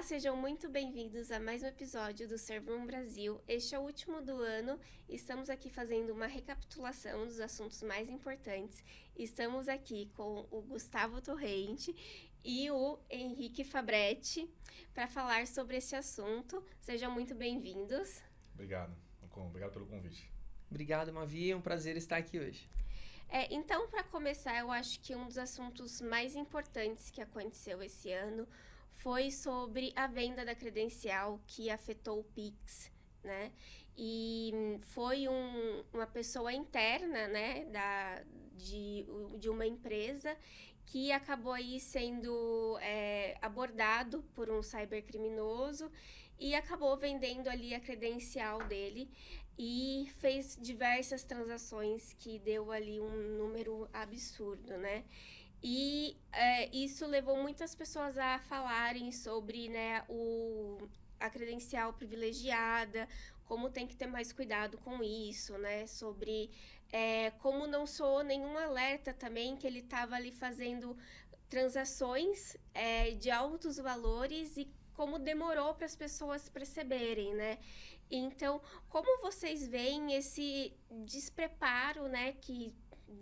Olá, sejam muito bem-vindos a mais um episódio do Servoom Brasil. Este é o último do ano e estamos aqui fazendo uma recapitulação dos assuntos mais importantes. Estamos aqui com o Gustavo Torrente e o Henrique Fabretti para falar sobre esse assunto. Sejam muito bem-vindos. Obrigado. Obrigado pelo convite. Obrigado, Mavi. É um prazer estar aqui hoje. Então, para começar, eu acho que um dos assuntos mais importantes que aconteceu esse ano foi sobre a venda da credencial que afetou o Pix, né? E foi uma pessoa interna, né, de uma empresa que acabou aí sendo abordado por um cybercriminoso e acabou vendendo ali a credencial dele e fez diversas transações que deu ali um número absurdo, né? E isso levou muitas pessoas a falarem sobre, né, a credencial privilegiada, como tem que ter mais cuidado com isso, né? Sobre como não soou nenhum alerta também que ele estava ali fazendo transações de altos valores e como demorou para as pessoas perceberem, né? Então, como vocês veem esse despreparo, né,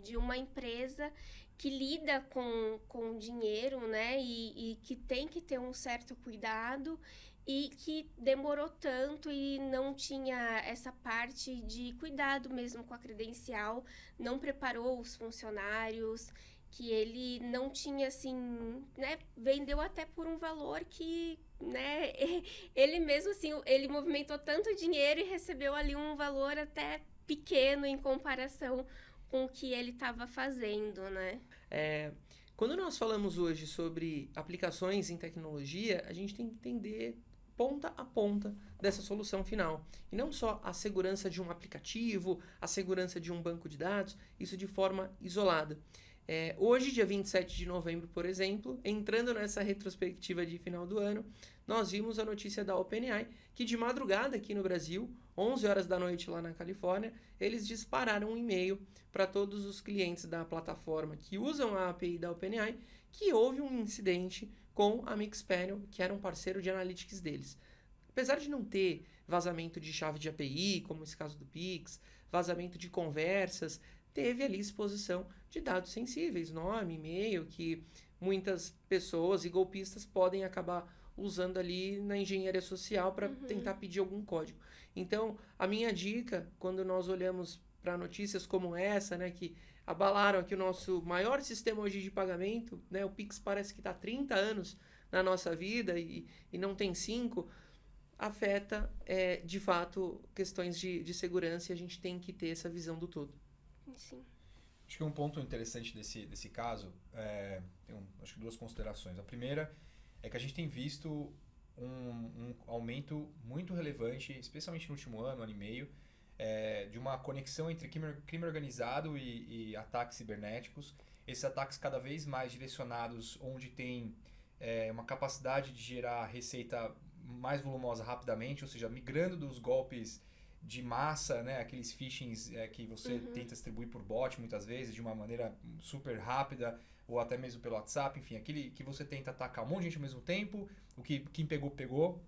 de uma empresa que lida com dinheiro, né, e que tem que ter um certo cuidado e que demorou tanto e não tinha essa parte de cuidado mesmo com a credencial, não preparou os funcionários, que ele não tinha, assim, né, vendeu até por um valor que, né, ele mesmo, assim, ele movimentou tanto dinheiro e recebeu ali um valor até pequeno em comparação com o que ele estava fazendo, né? Quando nós falamos hoje sobre aplicações em tecnologia, a gente tem que entender ponta a ponta dessa solução final. E não só a segurança de um aplicativo, a segurança de um banco de dados, isso de forma isolada. Hoje, dia 27 de novembro, por exemplo, entrando nessa retrospectiva de final do ano, nós vimos a notícia da OpenAI que de madrugada aqui no Brasil, 11 horas da noite lá na Califórnia, eles dispararam um e-mail para todos os clientes da plataforma que usam a API da OpenAI que houve um incidente com a Mixpanel, que era um parceiro de analytics deles. Apesar de não ter vazamento de chave de API, como esse caso do Pix, vazamento de conversas, teve ali exposição de dados sensíveis, nome, e-mail, que muitas pessoas e golpistas podem acabar usando ali na engenharia social para tentar pedir algum código. Então, a minha dica, quando nós olhamos para notícias como essa, né, que abalaram aqui o nosso maior sistema hoje de pagamento, né, o Pix parece que está há 30 anos na nossa vida e não tem 5, afeta, de fato, questões de segurança e a gente tem que ter essa visão do todo. Sim. Acho que um ponto interessante desse caso, acho que duas considerações. A primeira é que a gente tem visto um aumento muito relevante, especialmente no último ano e meio, de uma conexão entre crime organizado e ataques cibernéticos. Esses ataques cada vez mais direcionados onde tem uma capacidade de gerar receita mais volumosa rapidamente, ou seja, migrando dos golpes de massa, né, aqueles phishings que você tenta distribuir por bot muitas vezes de uma maneira super rápida ou até mesmo pelo WhatsApp, enfim, aquele que você tenta atacar um monte de gente ao mesmo tempo, quem pegou,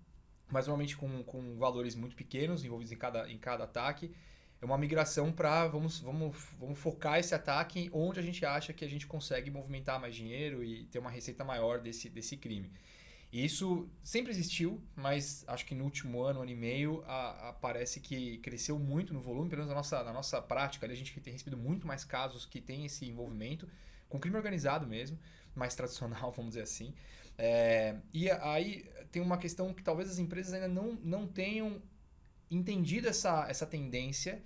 mas normalmente com valores muito pequenos envolvidos em cada ataque. É uma migração para vamos focar esse ataque onde a gente acha que a gente consegue movimentar mais dinheiro e ter uma receita maior desse crime. E isso sempre existiu, mas acho que no último ano e meio, parece que cresceu muito no volume, pelo menos na nossa prática. A gente tem recebido muito mais casos que tem esse envolvimento, com crime organizado mesmo, mais tradicional, vamos dizer assim. E aí tem uma questão que talvez as empresas ainda não tenham entendido essa tendência.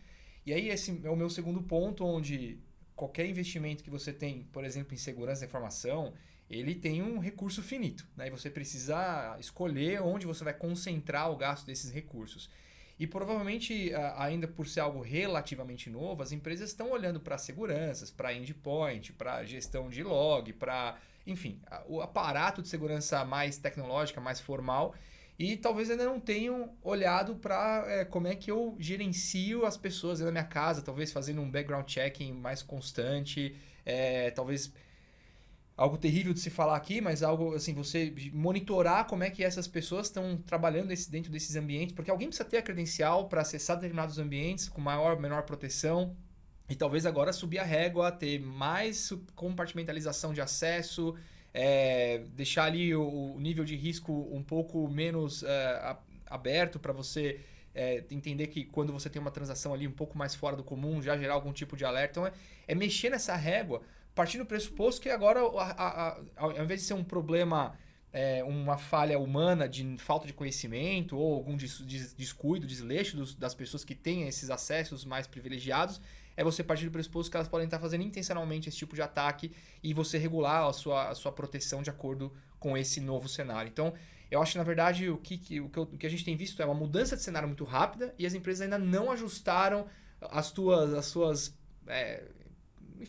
E aí esse é o meu segundo ponto, onde qualquer investimento que você tem, por exemplo, em segurança da informação, ele tem um recurso finito, né? E você precisa escolher onde você vai concentrar o gasto desses recursos. E provavelmente, ainda por ser algo relativamente novo, as empresas estão olhando para seguranças, para endpoint, para gestão de log, para, enfim, o aparato de segurança mais tecnológica, mais formal, e talvez ainda não tenham olhado para como é que eu gerencio as pessoas na minha casa, talvez fazendo um background checking mais constante, talvez algo terrível de se falar aqui, mas algo assim, você monitorar como é que essas pessoas estão trabalhando dentro desses ambientes, porque alguém precisa ter a credencial para acessar determinados ambientes com menor proteção, e talvez agora subir a régua, ter mais compartimentalização de acesso, deixar ali o nível de risco um pouco menos aberto para você entender que quando você tem uma transação ali um pouco mais fora do comum, já gerar algum tipo de alerta. Então é mexer nessa régua, partindo do pressuposto que agora, ao invés de ser um problema, uma falha humana de falta de conhecimento ou algum descuido, desleixo das pessoas que têm esses acessos mais privilegiados, é você partir do pressuposto que elas podem estar fazendo intencionalmente esse tipo de ataque e você regular a sua proteção de acordo com esse novo cenário. Então, eu acho que, na verdade, o que a gente tem visto é uma mudança de cenário muito rápida e as empresas ainda não ajustaram as suas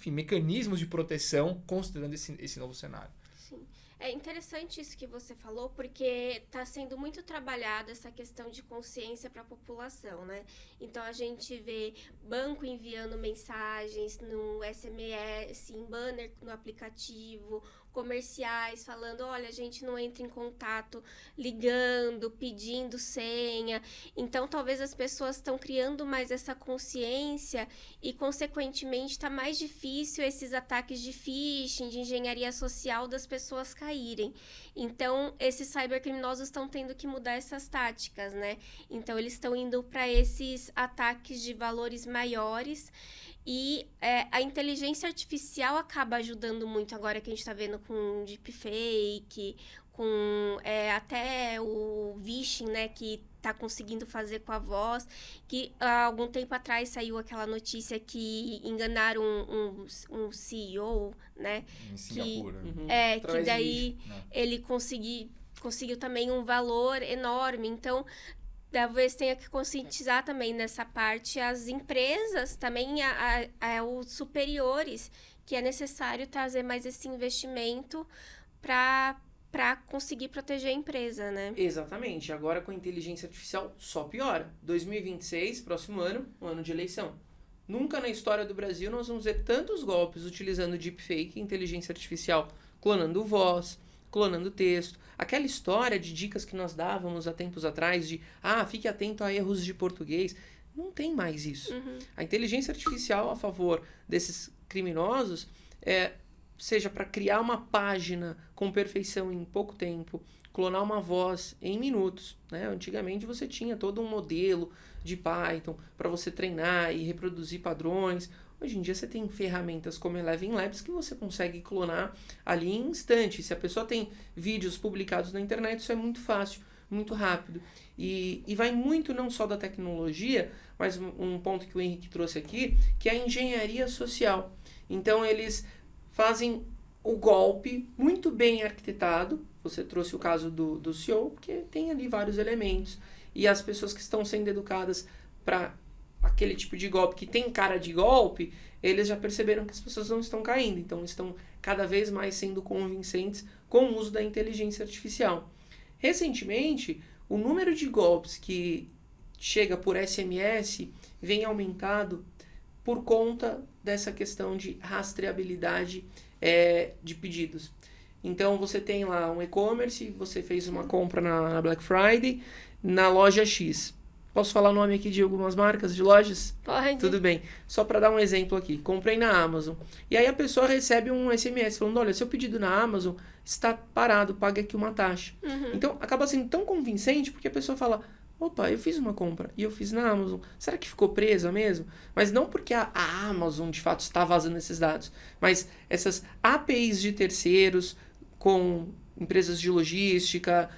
mecanismos de proteção considerando esse novo cenário. Sim. É interessante isso que você falou, porque está sendo muito trabalhada essa questão de consciência para a população, né? Então, a gente vê banco enviando mensagens no SMS, em banner no aplicativo, comerciais falando, olha, a gente não entra em contato ligando, pedindo senha. Então, talvez as pessoas estão criando mais essa consciência e, consequentemente, está mais difícil esses ataques de phishing, de engenharia social das pessoas caírem. Então, esses cybercriminosos estão tendo que mudar essas táticas, né? Então, eles estão indo para esses ataques de valores maiores. E a inteligência artificial acaba ajudando muito agora que a gente está vendo com deepfake, com até o phishing, né, que está conseguindo fazer com a voz, que há algum tempo atrás saiu aquela notícia que enganaram um CEO, né? Em Singapura. Que daí ele conseguiu também um valor enorme. Então, talvez tenha que conscientizar também nessa parte as empresas, também os superiores, que é necessário trazer mais esse investimento para conseguir proteger a empresa, né? Exatamente. Agora com a inteligência artificial só piora. 2026, próximo ano, um ano de eleição. Nunca na história do Brasil nós vamos ver tantos golpes utilizando deepfake, inteligência artificial, clonando voz, clonando texto. Aquela história de dicas que nós dávamos há tempos atrás de, fique atento a erros de português. Não tem mais isso. A inteligência artificial a favor desses criminosos, seja para criar uma página com perfeição em pouco tempo, clonar uma voz em minutos, né? Antigamente você tinha todo um modelo de Python para você treinar e reproduzir padrões. Hoje em dia você tem ferramentas como Eleven Labs que você consegue clonar ali em instante. Se a pessoa tem vídeos publicados na internet, isso é muito fácil, muito rápido. E vai muito não só da tecnologia, mas um ponto que o Henrique trouxe aqui, que é a engenharia social. Então eles fazem o golpe muito bem arquitetado. Você trouxe o caso do CEO, porque tem ali vários elementos. E as pessoas que estão sendo educadas para aquele tipo de golpe que tem cara de golpe, eles já perceberam que as pessoas não estão caindo. Então, estão cada vez mais sendo convincentes com o uso da inteligência artificial. Recentemente, o número de golpes que chega por SMS vem aumentado por conta dessa questão de rastreabilidade de pedidos. Então, você tem lá um e-commerce, você fez uma compra na Black Friday, na loja X. Posso falar o nome aqui de algumas marcas de lojas? Pode. Tudo bem. Só para dar um exemplo aqui. Comprei na Amazon. E aí a pessoa recebe um SMS falando, olha, seu pedido na Amazon está parado, pague aqui uma taxa. Então, acaba sendo tão convincente porque a pessoa fala, opa, eu fiz uma compra e eu fiz na Amazon. Será que ficou presa mesmo? Mas não porque a Amazon, de fato, está vazando esses dados. Mas essas APIs de terceiros com empresas de logística,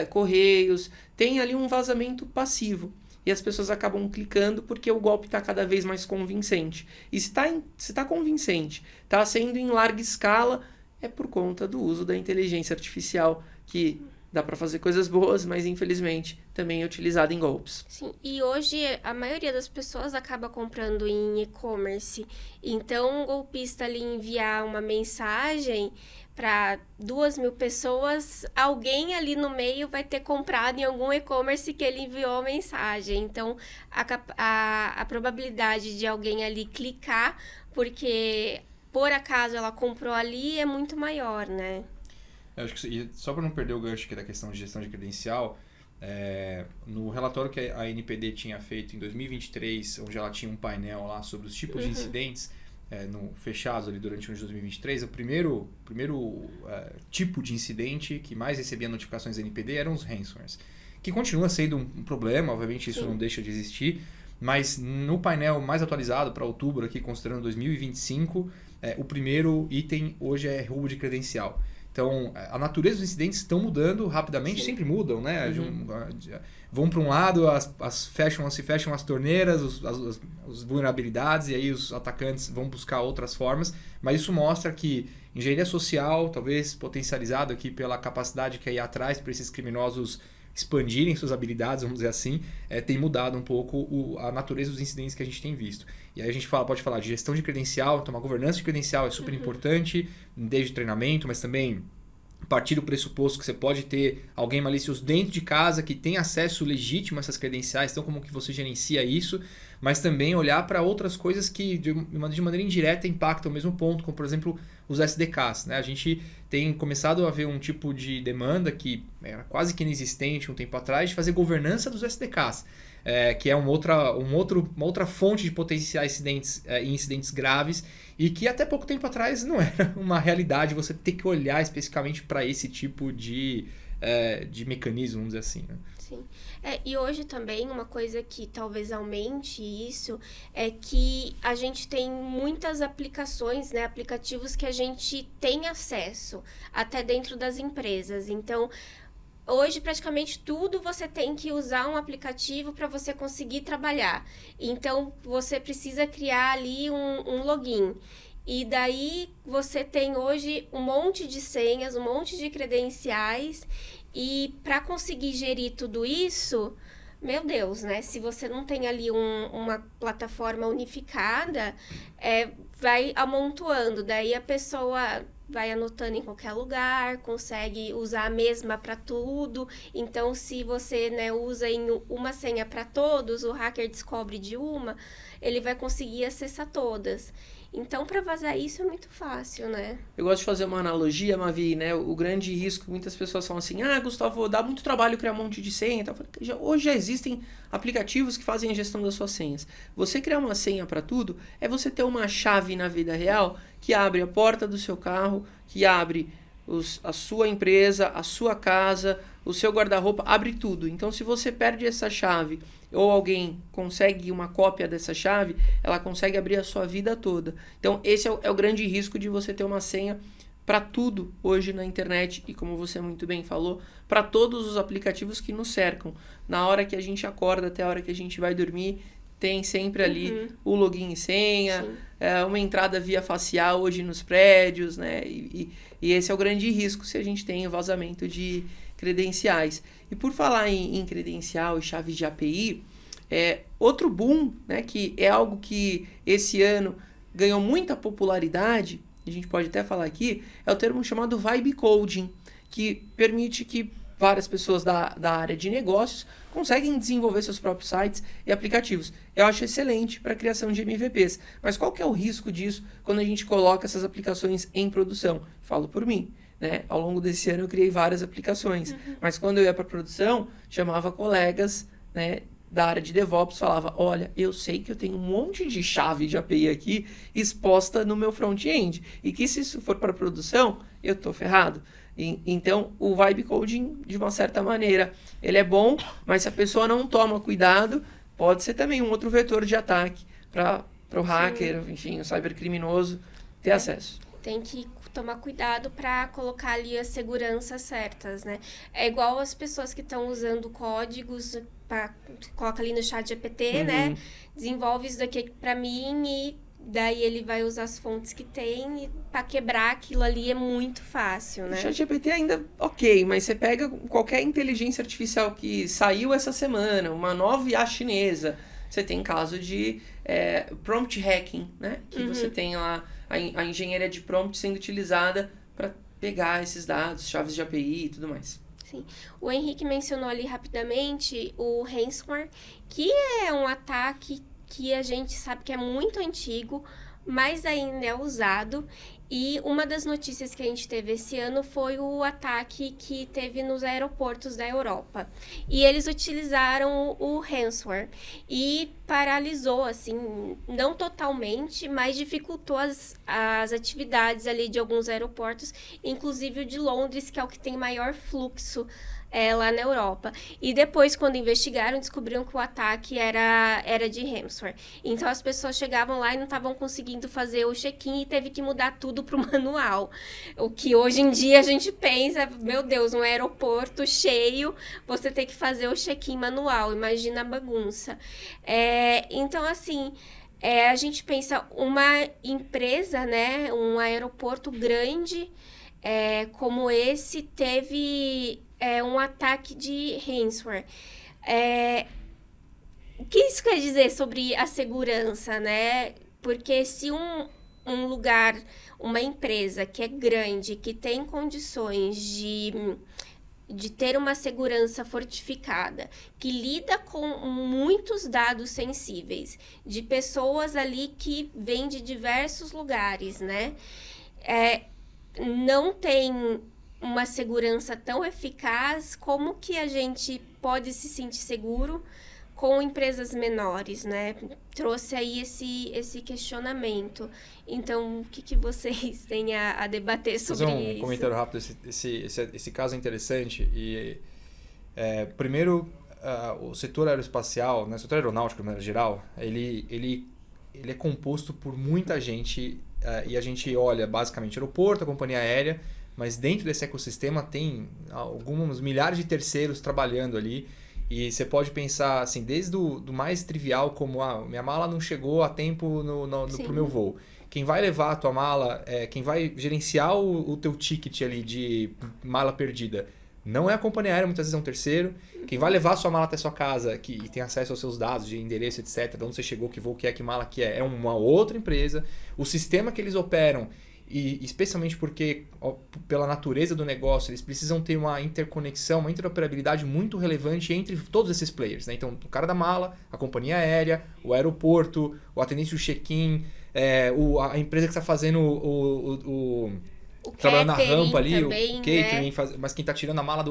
correios, tem ali um vazamento passivo. E as pessoas acabam clicando porque o golpe está cada vez mais convincente. E se está convincente, está sendo em larga escala, é por conta do uso da inteligência artificial, que dá para fazer coisas boas, mas infelizmente também é utilizada em golpes. Sim, e hoje a maioria das pessoas acaba comprando em e-commerce. Então, um golpista ali enviar uma mensagem para 2.000 pessoas, alguém ali no meio vai ter comprado em algum e-commerce que ele enviou a mensagem. Então, a probabilidade de alguém ali clicar, porque por acaso ela comprou ali, é muito maior, né? Eu acho que, e só para não perder o gancho aqui da questão de gestão de credencial, no relatório que a NPD tinha feito em 2023, onde ela tinha um painel lá sobre os tipos de incidentes fechados ali durante o ano de 2023, o primeiro tipo de incidente que mais recebia notificações da NPD eram os ransomwares, que continua sendo um problema, obviamente isso não deixa de existir, mas no painel mais atualizado para outubro, aqui considerando 2025, o primeiro item hoje é roubo de credencial. Então, a natureza dos incidentes estão mudando rapidamente, sempre mudam, né? Vão para um lado, se fecham as torneiras, as vulnerabilidades, e aí os atacantes vão buscar outras formas. Mas isso mostra que engenharia social, talvez potencializado aqui pela capacidade que aí atrás para esses criminosos expandirem suas habilidades, vamos dizer assim, tem mudado um pouco a natureza dos incidentes que a gente tem visto. E aí a gente pode falar de gestão de credencial, então uma governança de credencial é super importante, desde treinamento, mas também partir do pressuposto que você pode ter alguém malicioso dentro de casa que tem acesso legítimo a essas credenciais, então como que você gerencia isso, mas também olhar para outras coisas que de maneira indireta impactam o mesmo ponto, como por exemplo os SDKs, né? A gente tem começado a ver um tipo de demanda que era quase que inexistente um tempo atrás, de fazer governança dos SDKs, que é uma outra fonte de potenciais incidentes graves, e que até pouco tempo atrás não era uma realidade você ter que olhar especificamente para esse tipo de mecanismo, vamos dizer assim, né? Sim. E hoje também uma coisa que talvez aumente isso é que a gente tem muitas aplicações, né, aplicativos que a gente tem acesso até dentro das empresas. Então, hoje praticamente tudo você tem que usar um aplicativo para você conseguir trabalhar. Então, você precisa criar ali um login. E daí você tem hoje um monte de senhas, um monte de credenciais. E para conseguir gerir tudo isso, meu Deus, né? Se você não tem ali uma plataforma unificada, vai amontoando. Daí a pessoa vai anotando em qualquer lugar, consegue usar a mesma para tudo. Então, se você, né, usa em uma senha para todos, o hacker descobre de uma, ele vai conseguir acessar todas. Então, para vazar isso é muito fácil, né? Eu gosto de fazer uma analogia, Mavi, né? O grande risco, muitas pessoas falam assim, Gustavo, dá muito trabalho criar um monte de senha. Então, hoje já existem aplicativos que fazem a gestão das suas senhas. Você criar uma senha para tudo é você ter uma chave na vida real que abre a porta do seu carro, que abre a sua empresa, a sua casa, o seu guarda-roupa, abre tudo. Então, se você perde essa chave ou alguém consegue uma cópia dessa chave, ela consegue abrir a sua vida toda. Então, esse é o grande risco de você ter uma senha para tudo hoje na internet e, como você muito bem falou, para todos os aplicativos que nos cercam. Na hora que a gente acorda até a hora que a gente vai dormir, tem sempre ali o login e senha, uma entrada via facial hoje nos prédios, né? E esse é o grande risco se a gente tem vazamento de credenciais. E por falar em credencial e chaves de API, outro boom, né, que é algo que esse ano ganhou muita popularidade, a gente pode até falar aqui, é o termo chamado Vibe Coding, que permite que várias pessoas da área de negócios conseguem desenvolver seus próprios sites e aplicativos. Eu acho excelente para a criação de MVPs. Mas qual que é o risco disso quando a gente coloca essas aplicações em produção? Falo por mim. Né? Ao longo desse ano eu criei várias aplicações, mas quando eu ia para produção, chamava colegas, né, da área de DevOps, falava, olha, eu sei que eu tenho um monte de chave de API aqui exposta no meu front-end, e que se isso for para produção, eu tô ferrado. Então, o Vibe Coding, de uma certa maneira, ele é bom, mas se a pessoa não toma cuidado, pode ser também um outro vetor de ataque para o hacker, enfim, o cybercriminoso ter acesso. Tem que tomar cuidado para colocar ali as seguranças certas, né? É igual as pessoas que estão usando códigos, coloca ali no chat GPT, né? Desenvolve isso daqui para mim e daí ele vai usar as fontes que tem e para quebrar aquilo ali é muito fácil, né? O chat GPT ainda ok, mas você pega qualquer inteligência artificial que saiu essa semana, uma nova IA chinesa, você tem caso de prompt hacking, né? Que você tem lá a engenharia de prompt sendo utilizada para pegar esses dados, chaves de API e tudo mais. Sim. O Henrique mencionou ali rapidamente o ransomware, que é um ataque que a gente sabe que é muito antigo, mais ainda é usado. E uma das notícias que a gente teve esse ano foi o ataque que teve nos aeroportos da Europa. E eles utilizaram o ransomware e paralisou, assim, não totalmente, mas dificultou as atividades ali de alguns aeroportos, inclusive o de Londres, que é o que tem maior fluxo lá na Europa. E depois, quando investigaram, descobriram que o ataque era de ransomware. Então, as pessoas chegavam lá e não estavam conseguindo fazer o check-in e teve que mudar tudo para o manual. O que hoje em dia a gente pensa, meu Deus, um aeroporto cheio, você tem que fazer o check-in manual. Imagina a bagunça. Então, assim... a gente pensa uma empresa, né, um aeroporto grande como esse teve um ataque de ransomware. O que isso quer dizer sobre a segurança, né? Porque se um lugar, uma empresa que é grande, que tem condições de ter uma segurança fortificada, que lida com muitos dados sensíveis, de pessoas ali que vêm de diversos lugares, né? Não tem uma segurança tão eficaz, como que a gente pode se sentir seguro com empresas menores, né? Trouxe aí esse questionamento. Então, o que vocês têm a debater sobre isso? Fazer um comentário rápido. Esse caso é interessante. E, primeiro, o setor aeroespacial, né, o setor aeronáutico, de maneira geral, ele é composto por muita gente. E a gente olha, basicamente, aeroporto, a companhia aérea, mas dentro desse ecossistema tem alguns milhares de terceiros trabalhando ali. E você pode pensar, assim, desde do mais trivial, como minha mala não chegou a tempo pro meu voo. Quem vai levar a tua mala, quem vai gerenciar o teu ticket ali de mala perdida, não é a companhia aérea, muitas vezes é um terceiro. Quem vai levar a sua mala até a sua casa, que tem acesso aos seus dados de endereço, etc., de onde você chegou, que voo que é, que mala que é uma outra empresa. O sistema que eles operam, e especialmente porque, pela natureza do negócio, eles precisam ter uma interconexão, uma interoperabilidade muito relevante entre todos esses players, né? Então, o cara da mala, a companhia aérea, o aeroporto, o atendente do check-in, a empresa que está fazendo o trabalhando na rampa ali, também, o catering, né? mas quem está tirando a mala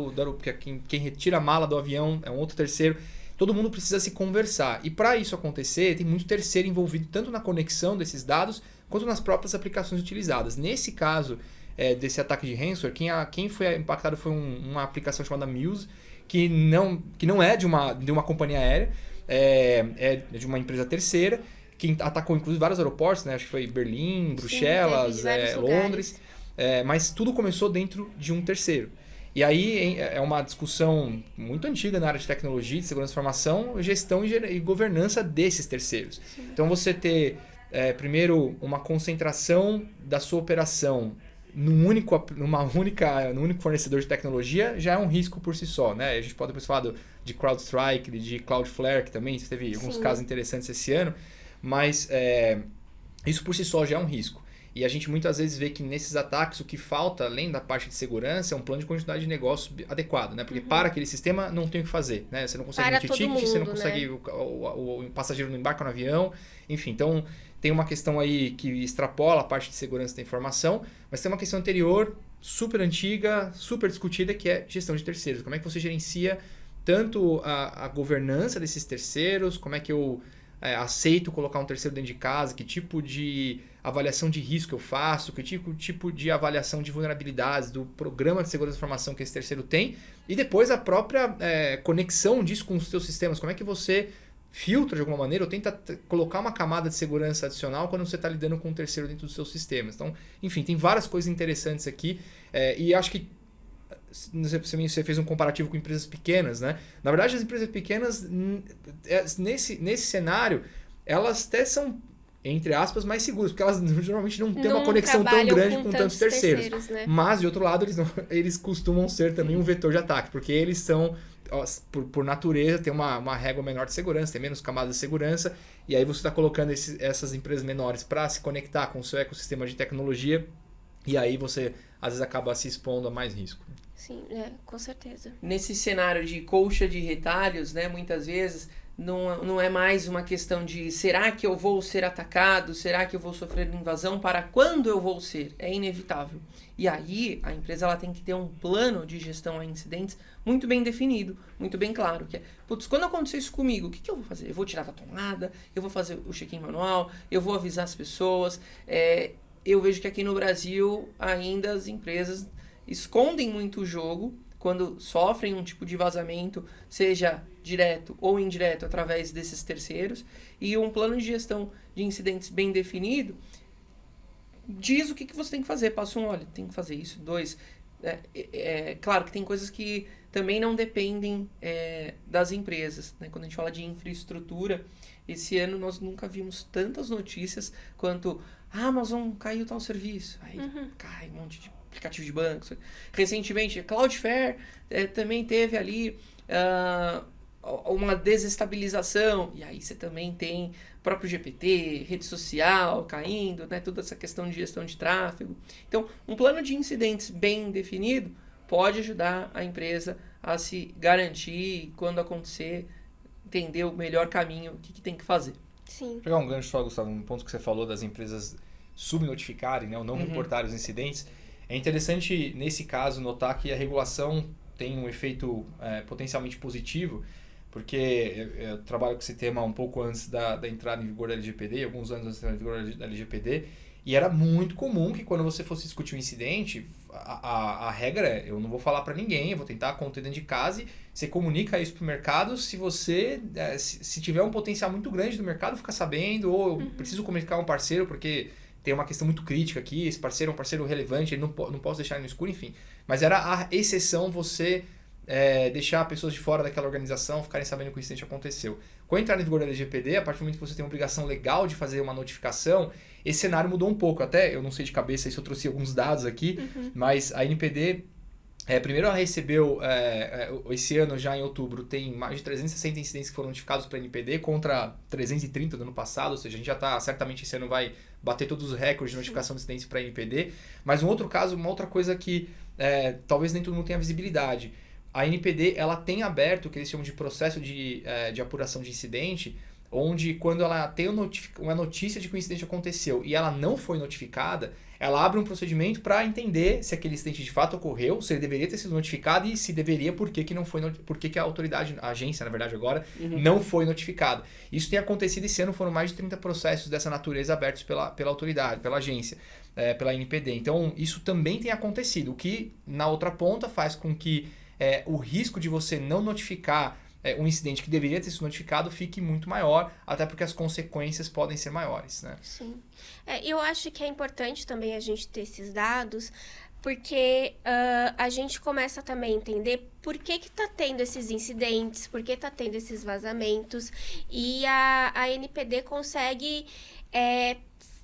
quem retira a mala do avião é um outro terceiro. Todo mundo precisa se conversar. E para isso acontecer, tem muito terceiro envolvido tanto na conexão desses dados quanto nas próprias aplicações utilizadas. Nesse caso desse ataque de ransomware, quem foi impactado foi uma aplicação chamada Muse, que não é de uma companhia aérea, é de uma empresa terceira, que atacou inclusive vários aeroportos, né? Acho que foi Berlim, Bruxelas, Londres. Mas tudo começou dentro de um terceiro. E aí é uma discussão muito antiga na área de tecnologia, de segurança de informação, gestão e governança desses terceiros. Sim. Então você ter, primeiro, uma concentração da sua operação num único fornecedor de tecnologia já é um risco por si só, né? A gente pode depois falar de CrowdStrike, de Cloudflare, que também teve alguns casos interessantes esse ano, mas isso por si só já é um risco. E a gente muitas vezes vê que nesses ataques o que falta, além da parte de segurança, é um plano de continuidade de negócio adequado, né? Porque para aquele sistema não tem o que fazer, né? Você não consegue emitir ticket, você não consegue... Né? O passageiro não embarca no avião, enfim. Então, tem uma questão aí que extrapola a parte de segurança da informação, mas tem uma questão anterior, super antiga, super discutida, que é gestão de terceiros. Como é que você gerencia tanto a governança desses terceiros, como é que eu aceito colocar um terceiro dentro de casa, que tipo de avaliação de risco eu faço, que tipo de avaliação de vulnerabilidades do programa de segurança da informação que esse terceiro tem, e depois a própria conexão disso com os seus sistemas. Como é que você filtra de alguma maneira ou tenta colocar uma camada de segurança adicional quando você está lidando com um terceiro dentro dos seus sistemas. Então, enfim, tem várias coisas interessantes aqui, e acho que você fez um comparativo com empresas pequenas, né? Na verdade, as empresas pequenas, nesse cenário, elas até são, entre aspas, mais seguras, porque elas geralmente não têm uma conexão tão grande com tantos terceiros. Né? Mas, de outro lado, eles costumam ser também um vetor de ataque, porque eles são, por natureza, tem uma régua menor de segurança, tem menos camadas de segurança, e aí você está colocando essas empresas menores para se conectar com o seu ecossistema de tecnologia, e aí você, às vezes, acaba se expondo a mais risco. Sim, com certeza. Nesse cenário de colcha de retalhos, né, muitas vezes não é mais uma questão de será que eu vou ser atacado, será que eu vou sofrer invasão, para quando eu vou ser, é inevitável. E aí a empresa ela tem que ter um plano de gestão a incidentes muito bem definido, muito bem claro, que é, putz, quando acontecer isso comigo, o que eu vou fazer? Eu vou tirar da tomada, eu vou fazer o check-in manual, eu vou avisar as pessoas. Eu vejo que aqui no Brasil ainda as empresas escondem muito o jogo quando sofrem um tipo de vazamento, seja direto ou indireto através desses terceiros, e um plano de gestão de incidentes bem definido diz o que você tem que fazer. Passo 1, olha, tem que fazer isso. 2, claro que tem coisas que também não dependem das empresas, né? Quando a gente fala de infraestrutura, esse ano nós nunca vimos tantas notícias quanto Amazon caiu tal serviço, aí cai um monte de aplicativo de banco. Recentemente, a Cloudflare também teve ali uma desestabilização, e aí você também tem o próprio GPT, rede social caindo, né? Toda essa questão de gestão de tráfego. Então, um plano de incidentes bem definido pode ajudar a empresa a se garantir, quando acontecer, entender o melhor caminho, o que tem que fazer. Sim. Vou pegar um gancho só, Gustavo, um ponto que você falou das empresas subnotificarem, né, ou não reportarem os incidentes. É interessante, nesse caso, notar que a regulação tem um efeito potencialmente positivo, porque eu trabalho com esse tema um pouco antes da entrada em vigor da LGPD, alguns anos antes da entrada em vigor da LGPD, e era muito comum que quando você fosse discutir um incidente, a regra é, eu não vou falar para ninguém, eu vou tentar conter dentro de casa, e você comunica isso para o mercado se você, se tiver um potencial muito grande do mercado, ficar sabendo, ou eu preciso comunicar um parceiro, porque tem uma questão muito crítica aqui, esse parceiro é um parceiro relevante, ele não posso deixar ele no escuro, enfim. Mas era a exceção você deixar pessoas de fora daquela organização ficarem sabendo que o incidente aconteceu. Com a entrada em vigor da LGPD, a partir do momento que você tem uma obrigação legal de fazer uma notificação, esse cenário mudou um pouco. Até, eu não sei de cabeça, isso eu trouxe alguns dados aqui, mas a NPD, primeiro ela recebeu, esse ano já em outubro, tem mais de 360 incidentes que foram notificados para a NPD, contra 330 do ano passado, ou seja, a gente já está, certamente esse ano vai bater todos os recordes de notificação de incidentes para a NPD. Mas um outro caso, uma outra coisa que talvez nem todo mundo tenha visibilidade, a NPD ela tem aberto o que eles chamam de processo de apuração de incidente, onde quando ela tem uma notícia de que o incidente aconteceu e ela não foi notificada, ela abre um procedimento para entender se aquele incidente de fato ocorreu, se ele deveria ter sido notificado e se deveria, por que não foi, por que a autoridade, a agência, na verdade agora, não foi notificada. Isso tem acontecido esse ano, foram mais de 30 processos dessa natureza abertos pela autoridade, pela agência, pela NPD. Então, isso também tem acontecido, o que na outra ponta faz com que o risco de você não notificar um incidente que deveria ter sido notificado fique muito maior, até porque as consequências podem ser maiores, né? Sim. Eu acho que é importante também a gente ter esses dados, porque a gente começa também a entender por que tá tendo esses incidentes, por que tá tendo esses vazamentos, e a NPD consegue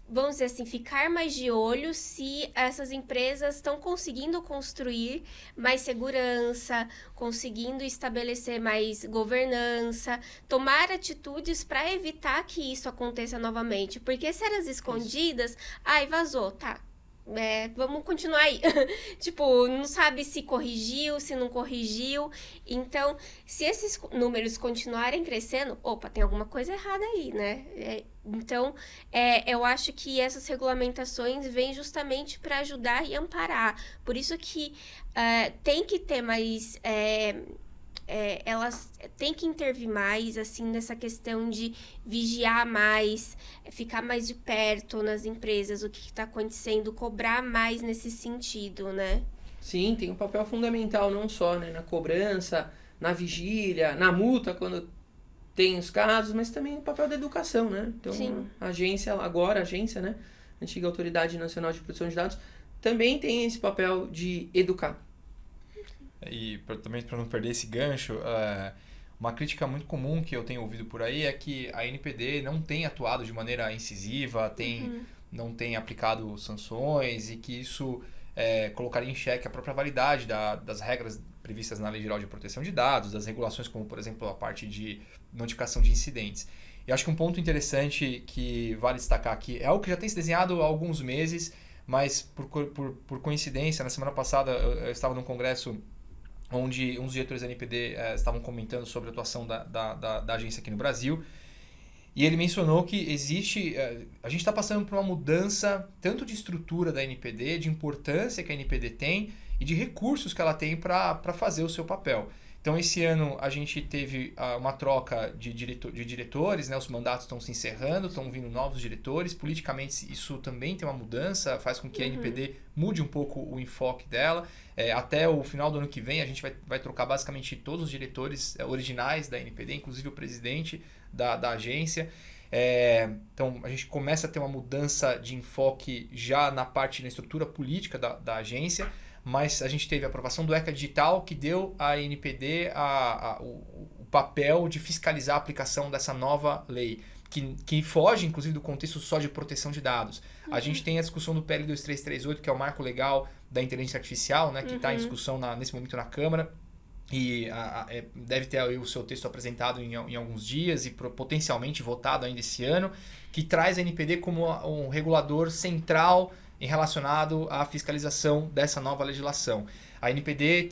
vamos dizer assim, ficar mais de olho se essas empresas estão conseguindo construir mais segurança, conseguindo estabelecer mais governança, tomar atitudes para evitar que isso aconteça novamente. Porque se elas escondidas, vazou, tá. Vamos continuar aí. Tipo, não sabe se corrigiu, se não corrigiu. Então, se esses números continuarem crescendo, opa, tem alguma coisa errada aí, né? Então, eu acho que essas regulamentações vêm justamente para ajudar e amparar. Por isso que tem que ter mais... elas têm que intervir mais, assim, nessa questão de vigiar mais, ficar mais de perto nas empresas, o que está acontecendo, cobrar mais nesse sentido, né? Sim, tem um papel fundamental não só, né, na cobrança, na vigília, na multa, quando tem os casos, mas também o papel da educação, né? Então, Sim. a agência, né, antiga Autoridade Nacional de Proteção de Dados, também tem esse papel de educar. E também para não perder esse gancho, uma crítica muito comum que eu tenho ouvido por aí é que a NPD não tem atuado de maneira incisiva, não tem aplicado sanções, e que isso colocaria em xeque a própria validade das regras previstas na Lei Geral de Proteção de Dados, das regulações como, por exemplo, a parte de notificação de incidentes. E acho que um ponto interessante que vale destacar aqui é algo que já tem se desenhado há alguns meses, mas por coincidência, na semana passada eu estava num congresso onde uns diretores da NPD estavam comentando sobre a atuação da agência aqui no Brasil. E ele mencionou que a gente está passando por uma mudança tanto de estrutura da NPD, de importância que a NPD tem e de recursos que ela tem para fazer o seu papel. Então, esse ano a gente teve uma troca de diretores, né? Os mandatos estão se encerrando, estão vindo novos diretores. Politicamente, isso também tem uma mudança, faz com que a NPD mude um pouco o enfoque dela. Até o final do ano que vem, a gente vai trocar basicamente todos os diretores originais da NPD, inclusive o presidente da agência. Então, a gente começa a ter uma mudança de enfoque já na estrutura política da agência. Mas a gente teve a aprovação do ECA Digital, que deu à NPD o papel de fiscalizar a aplicação dessa nova lei, que foge, inclusive, do contexto só de proteção de dados. A gente tem a discussão do PL 2338, que é o marco legal da inteligência artificial, né, que está em discussão nesse momento na Câmara, e deve ter aí o seu texto apresentado em alguns dias e potencialmente votado ainda esse ano, que traz a NPD como um regulador central relacionado à fiscalização dessa nova legislação. A NPD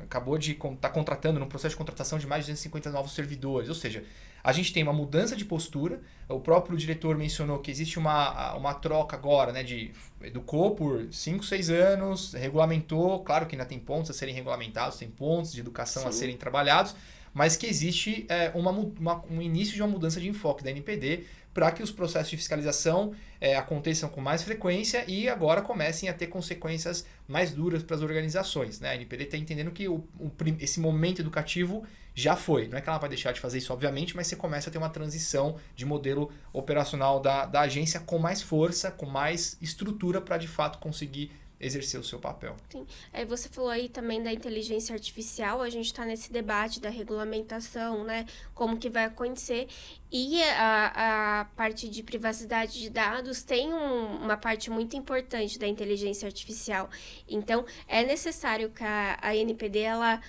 acabou de estar contratando, num processo de contratação de mais de 250 novos servidores, ou seja, a gente tem uma mudança de postura. O próprio diretor mencionou que existe uma troca agora, né, educou por 5, 6 anos, regulamentou, claro que ainda tem pontos a serem regulamentados, tem pontos de educação a serem trabalhados, mas que existe um início de uma mudança de enfoque da NPD para que os processos de fiscalização aconteçam com mais frequência e agora comecem a ter consequências mais duras para as organizações, né? A NPD está entendendo que esse momento educativo já foi. Não é que ela vai deixar de fazer isso, obviamente, mas você começa a ter uma transição de modelo operacional da agência com mais força, com mais estrutura para, de fato, conseguir exercer o seu papel. Sim. Você falou aí também da inteligência artificial, a gente está nesse debate da regulamentação, né? Como que vai acontecer. E a parte de privacidade de dados tem uma parte muito importante da inteligência artificial. Então, é necessário que a NPD, ela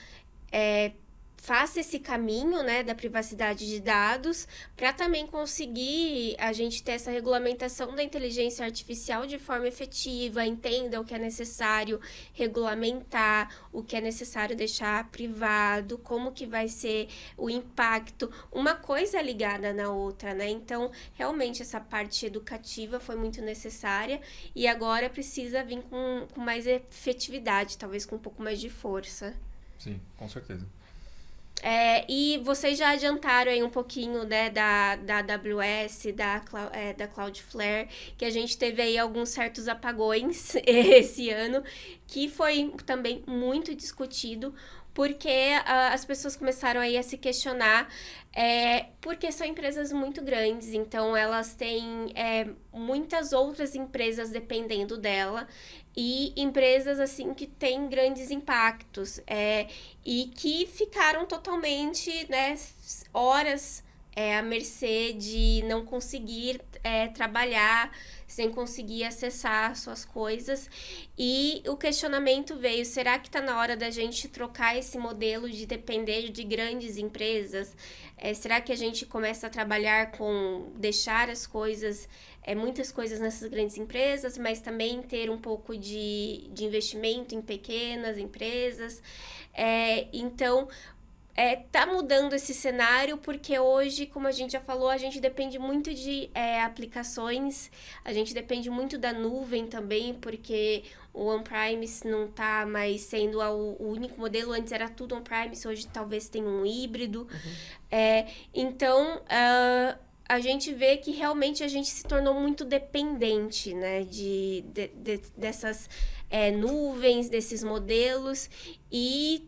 faça esse caminho, né, da privacidade de dados, para também conseguir a gente ter essa regulamentação da inteligência artificial de forma efetiva, entenda o que é necessário regulamentar, o que é necessário deixar privado, como que vai ser o impacto, uma coisa ligada na outra, né? Então, realmente, essa parte educativa foi muito necessária e agora precisa vir com mais efetividade, talvez com um pouco mais de força. Sim, com certeza. E vocês já adiantaram aí um pouquinho, né, da AWS, da Cloudflare, que a gente teve aí alguns certos apagões esse ano, que foi também muito discutido, porque as pessoas começaram aí a se questionar, porque são empresas muito grandes, então elas têm muitas outras empresas dependendo dela, e empresas assim que têm grandes impactos e que ficaram totalmente, né, horas à mercê de não conseguir trabalhar, sem conseguir acessar suas coisas. E o questionamento veio, será que está na hora da gente trocar esse modelo de depender de grandes empresas? Será que a gente começa a trabalhar com deixar as coisas, muitas coisas nessas grandes empresas, mas também ter um pouco de investimento em pequenas empresas? Então, tá mudando esse cenário, porque hoje, como a gente já falou, a gente depende muito de aplicações, a gente depende muito da nuvem também, porque o on-premise não tá mais sendo o único modelo, antes era tudo on-premise, hoje talvez tenha um híbrido. Então, a gente vê que realmente a gente se tornou muito dependente, né, dessas nuvens, desses modelos, e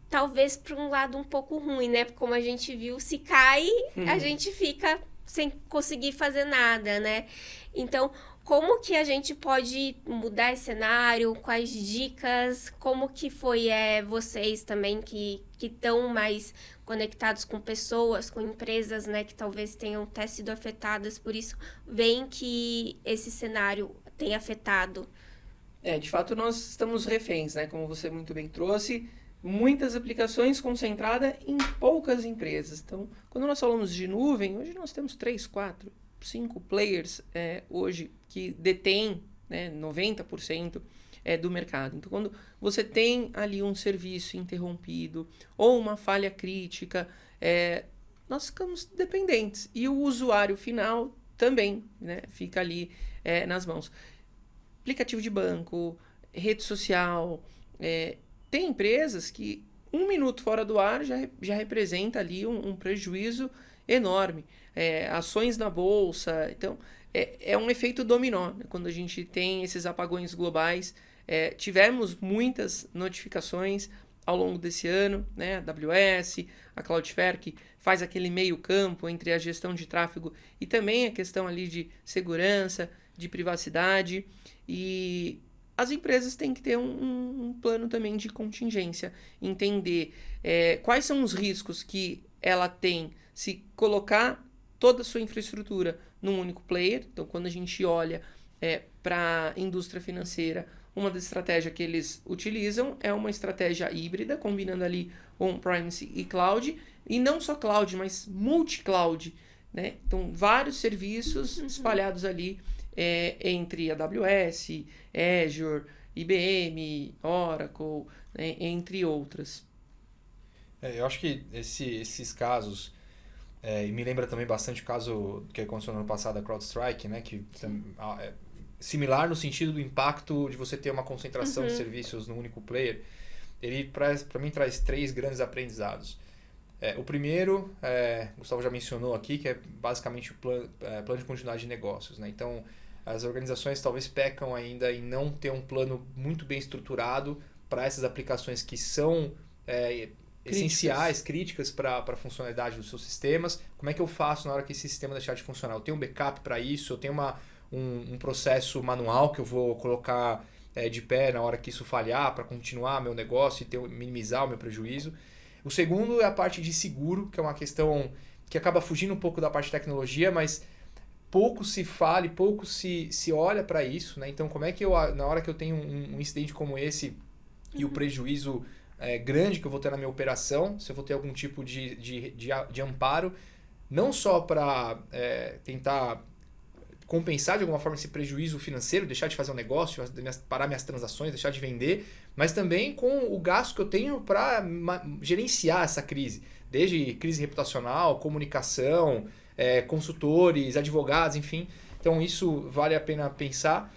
talvez para um lado um pouco ruim, né? Como a gente viu, se cai, a gente fica sem conseguir fazer nada, né? Então, como que a gente pode mudar esse cenário? Quais dicas? Como que foi vocês também que estão mais conectados com pessoas, com empresas, né? Que talvez tenham até sido afetadas por isso, veem que esse cenário tem afetado? De fato, nós estamos reféns, né? Como você muito bem trouxe, muitas aplicações concentradas em poucas empresas. Então, quando nós falamos de nuvem, hoje nós temos 3, 4, 5 players hoje que detêm, né, 90% do mercado. Então, quando você tem ali um serviço interrompido ou uma falha crítica, nós ficamos dependentes. E o usuário final também, né, fica ali nas mãos. Aplicativo de banco, rede social. Tem empresas que 1 minuto fora do ar já representa ali um prejuízo enorme. Ações na bolsa. Então, é um efeito dominó, né? Quando a gente tem esses apagões globais. Tivemos muitas notificações ao longo desse ano, né? A AWS, a Cloudflare, que faz aquele meio campo entre a gestão de tráfego e também a questão ali de segurança, de privacidade. E as empresas têm que ter um plano também de contingência, entender quais são os riscos que ela tem se colocar toda a sua infraestrutura num único player. Então, quando a gente olha para a indústria financeira, uma das estratégias que eles utilizam é uma estratégia híbrida, combinando ali on-premise e cloud, e não só cloud, mas multi-cloud, né? Então, vários serviços espalhados ali entre AWS, Azure, IBM, Oracle, né? Entre outras. Eu acho que esses casos, e me lembra também bastante o caso que aconteceu no ano passado da CrowdStrike, né? Que similar no sentido do impacto de você ter uma concentração de serviços num único player. Ele, para mim, traz 3 grandes aprendizados. O primeiro, Gustavo já mencionou aqui, que é basicamente o plano de continuidade de negócios, né? Então, as organizações talvez pecam ainda em não ter um plano muito bem estruturado para essas aplicações que são essenciais, críticas para a funcionalidade dos seus sistemas. Como é que eu faço na hora que esse sistema deixar de funcionar? Eu tenho um backup para isso? Eu tenho um processo manual que eu vou colocar de pé na hora que isso falhar para continuar meu negócio e minimizar o meu prejuízo? O segundo é a parte de seguro, que é uma questão que acaba fugindo um pouco da parte de tecnologia, mas pouco se fala e pouco se olha para isso, né? Então, como é que eu, na hora que eu tenho um incidente como esse e o prejuízo grande que eu vou ter na minha operação, se eu vou ter algum tipo de amparo, não só para tentar compensar de alguma forma esse prejuízo financeiro, deixar de fazer um negócio, parar minhas transações, deixar de vender, mas também com o gasto que eu tenho para gerenciar essa crise, desde crise reputacional, comunicação, consultores, advogados, enfim. Então isso vale a pena pensar.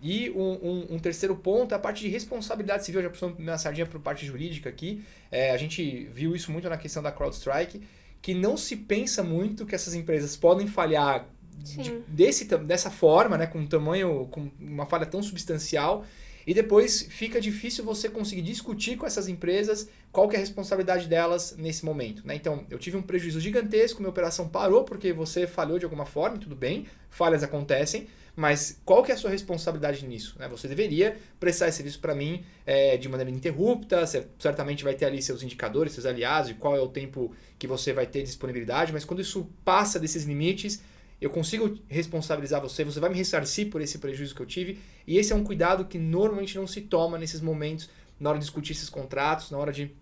E um terceiro ponto é a parte de responsabilidade civil. Já puxou minha sardinha para a parte jurídica aqui. A gente viu isso muito na questão da CrowdStrike, que não se pensa muito que essas empresas podem falhar dessa forma, né, com uma falha tão substancial, e depois fica difícil você conseguir discutir com essas empresas qual que é a responsabilidade delas nesse momento, né? Então, eu tive um prejuízo gigantesco, minha operação parou porque você falhou de alguma forma, tudo bem, falhas acontecem, mas qual que é a sua responsabilidade nisso, né? Você deveria prestar esse serviço para mim de maneira ininterrupta, você certamente vai ter ali seus indicadores, seus aliados, e qual é o tempo que você vai ter disponibilidade, mas quando isso passa desses limites, eu consigo responsabilizar você vai me ressarcir por esse prejuízo que eu tive, e esse é um cuidado que normalmente não se toma nesses momentos, na hora de discutir esses contratos, na hora de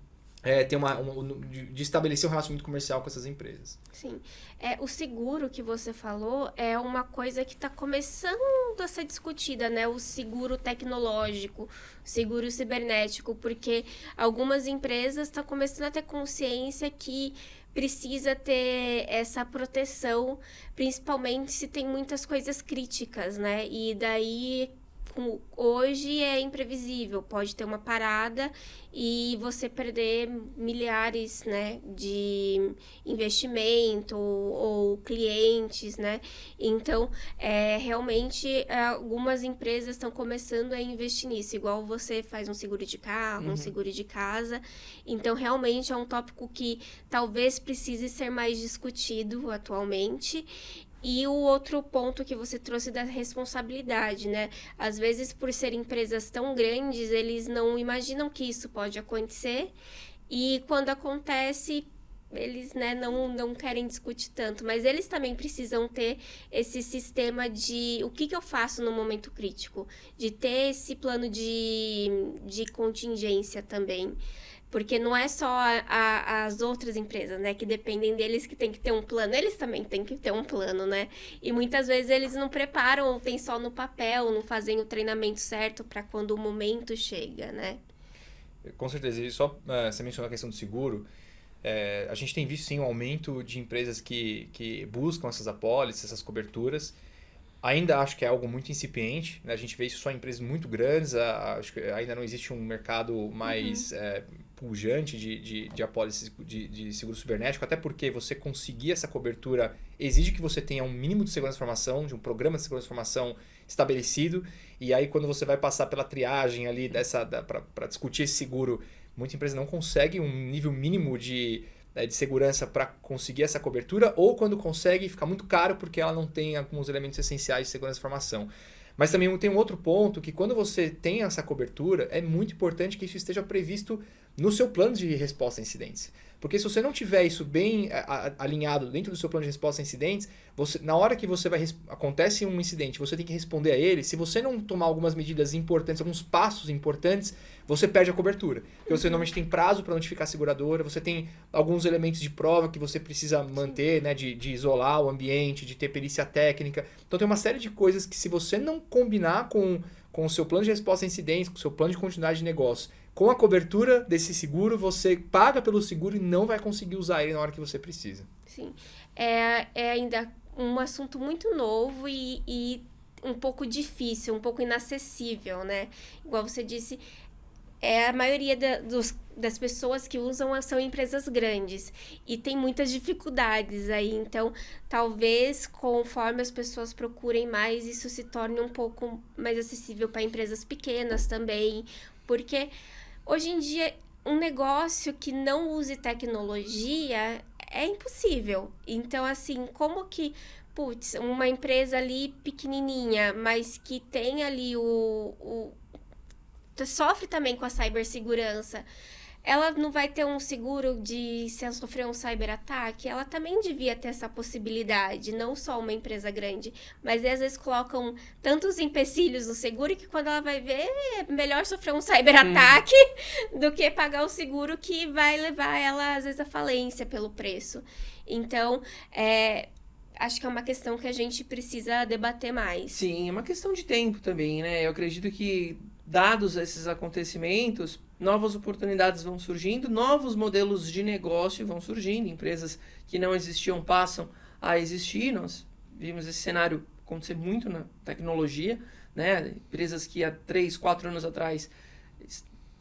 de estabelecer um relacionamento comercial com essas empresas. Sim. O seguro que você falou é uma coisa que está começando a ser discutida, né? O seguro tecnológico, seguro cibernético, porque algumas empresas estão começando a ter consciência que precisa ter essa proteção, principalmente se tem muitas coisas críticas, né? E daí, hoje é imprevisível, pode ter uma parada e você perder milhares, né, de investimento ou clientes, né? Então, realmente, algumas empresas estão começando a investir nisso, igual você faz um seguro de carro, um seguro de casa. Então, realmente, é um tópico que talvez precise ser mais discutido atualmente. E o outro ponto que você trouxe da responsabilidade, né? Às vezes, por serem empresas tão grandes, eles não imaginam que isso pode acontecer. E quando acontece, eles, né, não querem discutir tanto. Mas eles também precisam ter esse sistema de o que eu faço no momento crítico. De ter esse plano de contingência também. Porque não é só as outras empresas, né, que dependem deles que tem que ter um plano, eles também têm que ter um plano, né? E muitas vezes eles não preparam, ou tem só no papel, não fazem o treinamento certo para quando o momento chega, né? Com certeza. E só você mencionou a questão do seguro. A gente tem visto sim um aumento de empresas que buscam essas apólices, essas coberturas. Ainda acho que é algo muito incipiente, né? A gente vê isso só em empresas muito grandes, acho que ainda não existe um mercado mais pujante de apólices de seguro cibernético, até porque você conseguir essa cobertura exige que você tenha um mínimo de segurança de informação, de um programa de segurança de informação estabelecido, e aí quando você vai passar pela triagem ali para discutir esse seguro, muita empresa não consegue um nível mínimo de segurança para conseguir essa cobertura, ou quando consegue fica muito caro porque ela não tem alguns elementos essenciais de segurança de informação. Mas também tem um outro ponto, que quando você tem essa cobertura, é muito importante que isso esteja previsto no seu plano de resposta a incidentes. Porque se você não tiver isso bem alinhado dentro do seu plano de resposta a incidentes, na hora que acontece um incidente, você tem que responder a ele, se você não tomar algumas medidas importantes, alguns passos importantes, você perde a cobertura. Porque você normalmente tem prazo para notificar a seguradora, você tem alguns elementos de prova que você precisa manter, né, de isolar o ambiente, de ter perícia técnica. Então tem uma série de coisas que, se você não combinar com o seu plano de resposta a incidentes, com o seu plano de continuidade de negócio, com a cobertura desse seguro, você paga pelo seguro e não vai conseguir usar ele na hora que você precisa. Sim. É ainda um assunto muito novo e um pouco difícil, um pouco inacessível, né? Igual você disse, a maioria das pessoas que usam são empresas grandes e tem muitas dificuldades aí. Então, talvez, conforme as pessoas procurem mais, isso se torne um pouco mais acessível para empresas pequenas também, porque hoje em dia, um negócio que não use tecnologia é impossível. Então, assim, como que, uma empresa ali pequenininha, mas que tem ali sofre também com a cibersegurança, ela não vai ter um seguro se ela sofrer um cyberataque? Ela também devia ter essa possibilidade, não só uma empresa grande. Mas às vezes colocam tantos empecilhos no seguro que quando ela vai ver, é melhor sofrer um cyberataque do que pagar o seguro que vai levar ela, às vezes, à falência pelo preço. Então, acho que é uma questão que a gente precisa debater mais. Sim, é uma questão de tempo também, né? Eu acredito que, dados esses acontecimentos, novas oportunidades vão surgindo, novos modelos de negócio vão surgindo, empresas que não existiam passam a existir. Nós vimos esse cenário acontecer muito na tecnologia, né? Empresas que há 3, 4 anos atrás,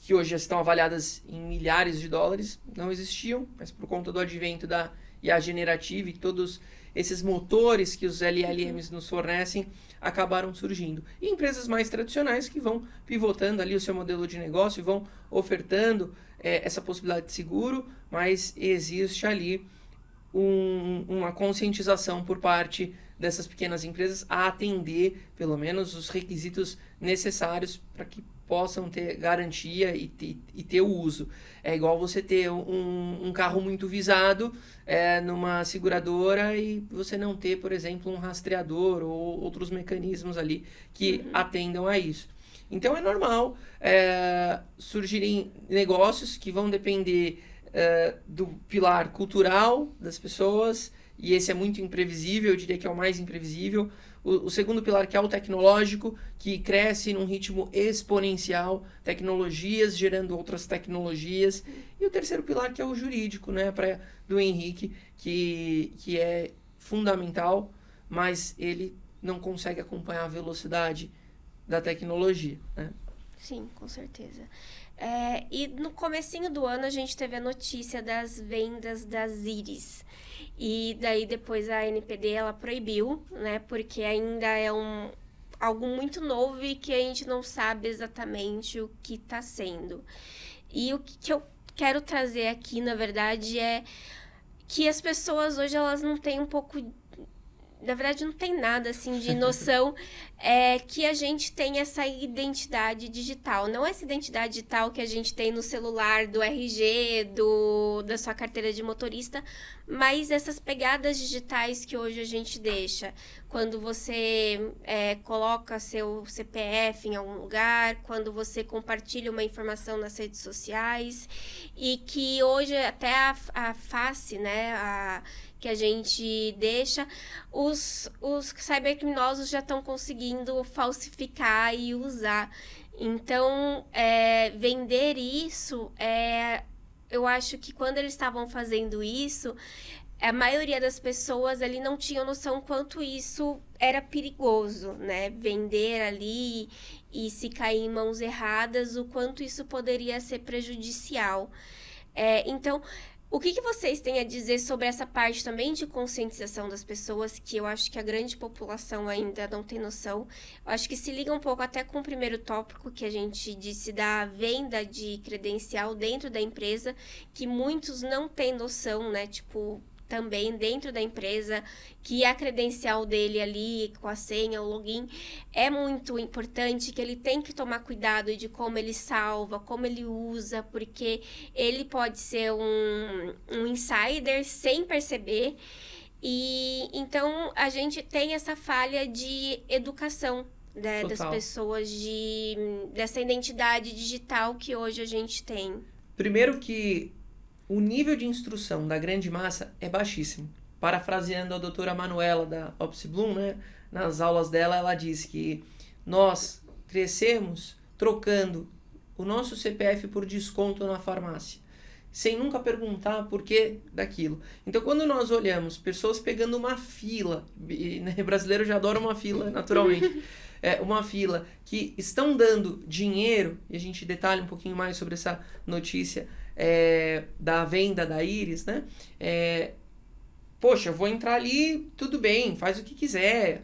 que hoje já estão avaliadas em milhares de dólares, não existiam, mas por conta do advento da IA generativa e todos esses motores que os LLMs nos fornecem, acabaram surgindo. E empresas mais tradicionais que vão pivotando ali o seu modelo de negócio e vão ofertando essa possibilidade de seguro, mas existe ali uma conscientização por parte dessas pequenas empresas a atender, pelo menos, os requisitos necessários para que possam ter garantia e ter o uso. É igual você ter um carro muito visado numa seguradora e você não ter, por exemplo, um rastreador ou outros mecanismos ali que atendam a isso. Então é normal surgirem negócios que vão depender do pilar cultural das pessoas, e esse é muito imprevisível, eu diria que é o mais imprevisível. O segundo pilar, que é o tecnológico, que cresce num ritmo exponencial, tecnologias gerando outras tecnologias. E o terceiro pilar, que é o jurídico, né, do Henrique, que é fundamental, mas ele não consegue acompanhar a velocidade da tecnologia, né? Sim, com certeza. E no comecinho do ano a gente teve a notícia das vendas das Íris. E daí depois a NPD ela proibiu, né? Porque ainda é algo muito novo e que a gente não sabe exatamente o que está sendo. E o que eu quero trazer aqui, na verdade, é que as pessoas hoje elas não têm um pouco... Na verdade, não tem nada assim de noção que a gente tem essa identidade digital. Não essa identidade digital que a gente tem no celular, do RG, da sua carteira de motorista, mas essas pegadas digitais que hoje a gente deixa, quando você coloca seu CPF em algum lugar, quando você compartilha uma informação nas redes sociais, e que hoje até a face, né, que a gente deixa, os cybercriminosos já estão conseguindo falsificar e usar. Então, vender isso, eu acho que quando eles estavam fazendo isso, a maioria das pessoas ali não tinha noção quanto isso era perigoso, né? Vender ali e se cair em mãos erradas, o quanto isso poderia ser prejudicial. Então, o que vocês têm a dizer sobre essa parte também de conscientização das pessoas, que eu acho que a grande população ainda não tem noção? Eu acho que se liga um pouco até com o primeiro tópico que a gente disse da venda de credencial dentro da empresa, que muitos não têm noção, né? Tipo, também dentro da empresa, que a credencial dele ali, com a senha, o login, é muito importante, que ele tem que tomar cuidado de como ele salva, como ele usa, porque ele pode ser um insider sem perceber. E então a gente tem essa falha de educação, né, das pessoas, dessa identidade digital que hoje a gente tem. Primeiro que o nível de instrução da grande massa é baixíssimo. Parafraseando a doutora Manuela da Opsi Bloom, né, nas aulas dela, ela diz que nós crescemos trocando o nosso CPF por desconto na farmácia, sem nunca perguntar por que daquilo. Então, quando nós olhamos pessoas pegando uma fila, e, né, brasileiro já adora uma fila, naturalmente, uma fila que estão dando dinheiro, e a gente detalha um pouquinho mais sobre essa notícia da venda da Iris, né? Poxa, eu vou entrar ali, tudo bem, faz o que quiser.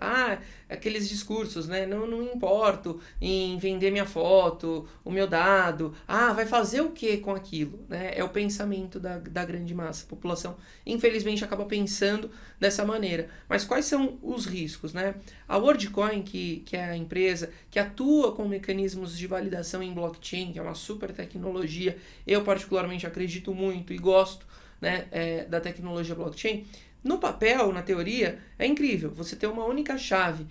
Aqueles discursos, né? Não importo em vender minha foto, o meu dado. Vai fazer o que com aquilo? Né? É o pensamento da grande massa. A população, infelizmente, acaba pensando dessa maneira. Mas quais são os riscos, né? A WorldCoin, que é a empresa que atua com mecanismos de validação em blockchain, que é uma super tecnologia, eu particularmente acredito muito e gosto, né, da tecnologia blockchain. No papel, na teoria, é incrível você ter uma única chave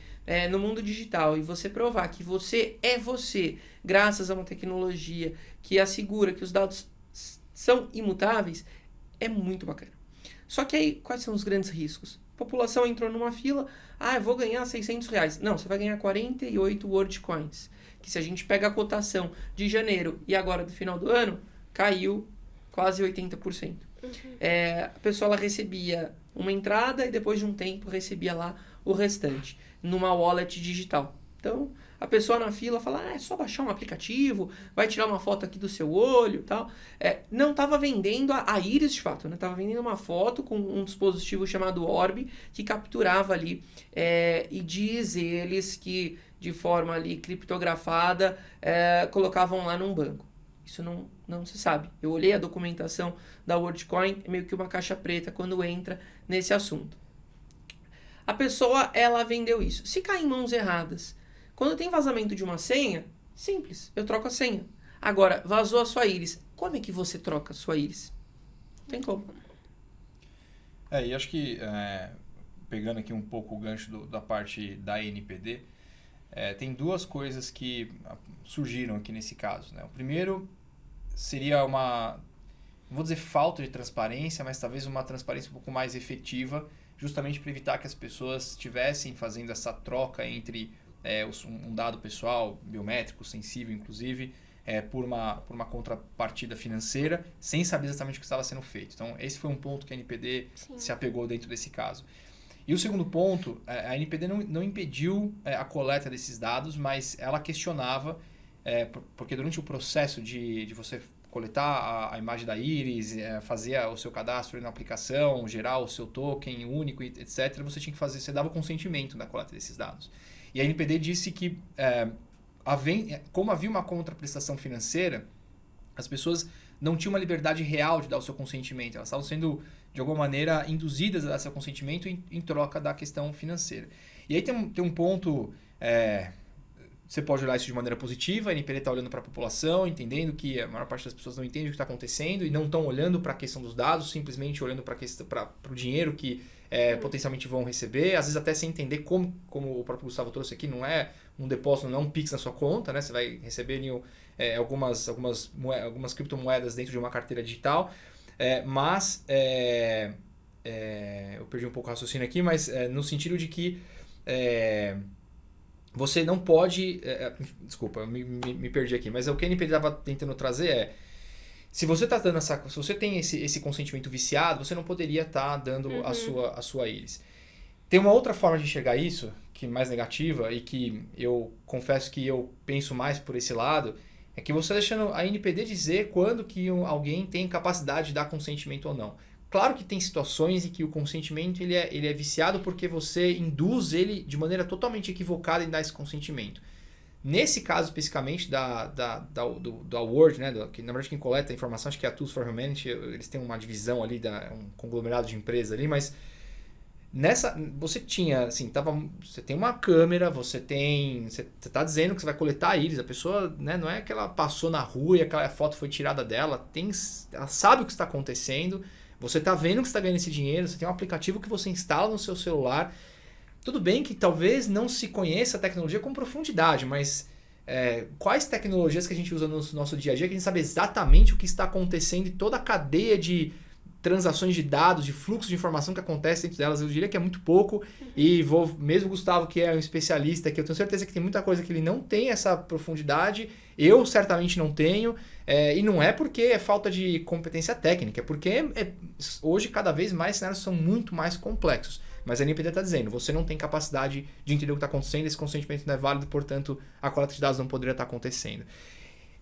no mundo digital e você provar que você é você, graças a uma tecnologia que assegura que os dados são imutáveis, é muito bacana. Só que aí, quais são os grandes riscos? A população entrou numa fila, eu vou ganhar R$600. Não, você vai ganhar 48 WorldCoins, que se a gente pega a cotação de janeiro e agora do final do ano, caiu quase 80%. A pessoa ela recebia uma entrada e depois de um tempo recebia lá o restante numa wallet digital. Então a pessoa na fila fala, é só baixar um aplicativo, vai tirar uma foto aqui do seu olho e tal. Não estava vendendo a íris de fato, né? Estava vendendo uma foto com um dispositivo chamado Orb que capturava ali e diz eles que de forma ali criptografada colocavam lá num banco. Isso não se sabe. Eu olhei a documentação da WorldCoin, é meio que uma caixa preta quando entra nesse assunto. A pessoa, ela vendeu isso. Se cair em mãos erradas, quando tem vazamento de uma senha, simples, eu troco a senha. Agora, vazou a sua íris. Como é que você troca a sua íris? Não tem como. E acho que, pegando aqui um pouco o gancho da parte da NPD, tem duas coisas que surgiram aqui nesse caso, né? O primeiro seria não vou dizer falta de transparência, mas talvez uma transparência um pouco mais efetiva, justamente para evitar que as pessoas estivessem fazendo essa troca entre um dado pessoal, biométrico, sensível inclusive, por uma contrapartida financeira, sem saber exatamente o que estava sendo feito. Então, esse foi um ponto que a NPD se apegou dentro desse caso. E o segundo ponto, a NPD não impediu a coleta desses dados, mas ela questionava, porque durante o processo de você coletar a imagem da íris, fazer o seu cadastro na aplicação, gerar o seu token único, etc., você dava consentimento na coleta desses dados. E a NPD disse que, como havia uma contraprestação financeira, as pessoas não tinham uma liberdade real de dar o seu consentimento, elas estavam sendo, de alguma maneira, induzidas a dar seu consentimento em troca da questão financeira. E aí tem um ponto você pode olhar isso de maneira positiva, a NPD está olhando para a população, entendendo que a maior parte das pessoas não entende o que está acontecendo e não estão olhando para a questão dos dados, simplesmente olhando para o dinheiro que potencialmente vão receber, às vezes até sem entender como o próprio Gustavo trouxe aqui, não é um depósito, não é um Pix na sua conta, né? Você vai receber algumas criptomoedas dentro de uma carteira digital, mas eu perdi um pouco o raciocínio aqui, mas no sentido de que você não pode... desculpa, eu me perdi aqui, mas o que a NPD estava tentando trazer se você tá dando se você tem esse consentimento viciado, você não poderia estar dando a sua íris. Tem uma outra forma de enxergar isso, que é mais negativa, e que eu confesso que eu penso mais por esse lado, é que você está deixando a NPD dizer quando que alguém tem capacidade de dar consentimento ou não. Claro que tem situações em que o consentimento ele é viciado porque você induz ele de maneira totalmente equivocada em dar esse consentimento. Nesse caso, especificamente, da Word, né, que na verdade quem coleta a informação, acho que é a Tools for Humanity, eles têm uma divisão ali, um conglomerado de empresas ali, mas você tinha, assim, você tem uma câmera, você tá dizendo que você vai coletar a íris, a pessoa, né, não é que ela passou na rua e aquela foto foi tirada dela, ela sabe o que está acontecendo, você tá vendo que você está ganhando esse dinheiro, você tem um aplicativo que você instala no seu celular. Tudo bem que talvez não se conheça a tecnologia com profundidade, mas quais tecnologias que a gente usa no nosso dia a dia que a gente sabe exatamente o que está acontecendo e toda a cadeia de transações de dados, de fluxo de informação que acontece dentro delas, eu diria que é muito pouco. E mesmo o Gustavo, que é um especialista, que eu tenho certeza que tem muita coisa que ele não tem essa profundidade, eu certamente não tenho, e não é porque é falta de competência técnica, é porque hoje cada vez mais cenários são muito mais complexos. Mas a NPD está dizendo, você não tem capacidade de entender o que está acontecendo, esse consentimento não é válido, portanto, a coleta de dados não poderia estar acontecendo.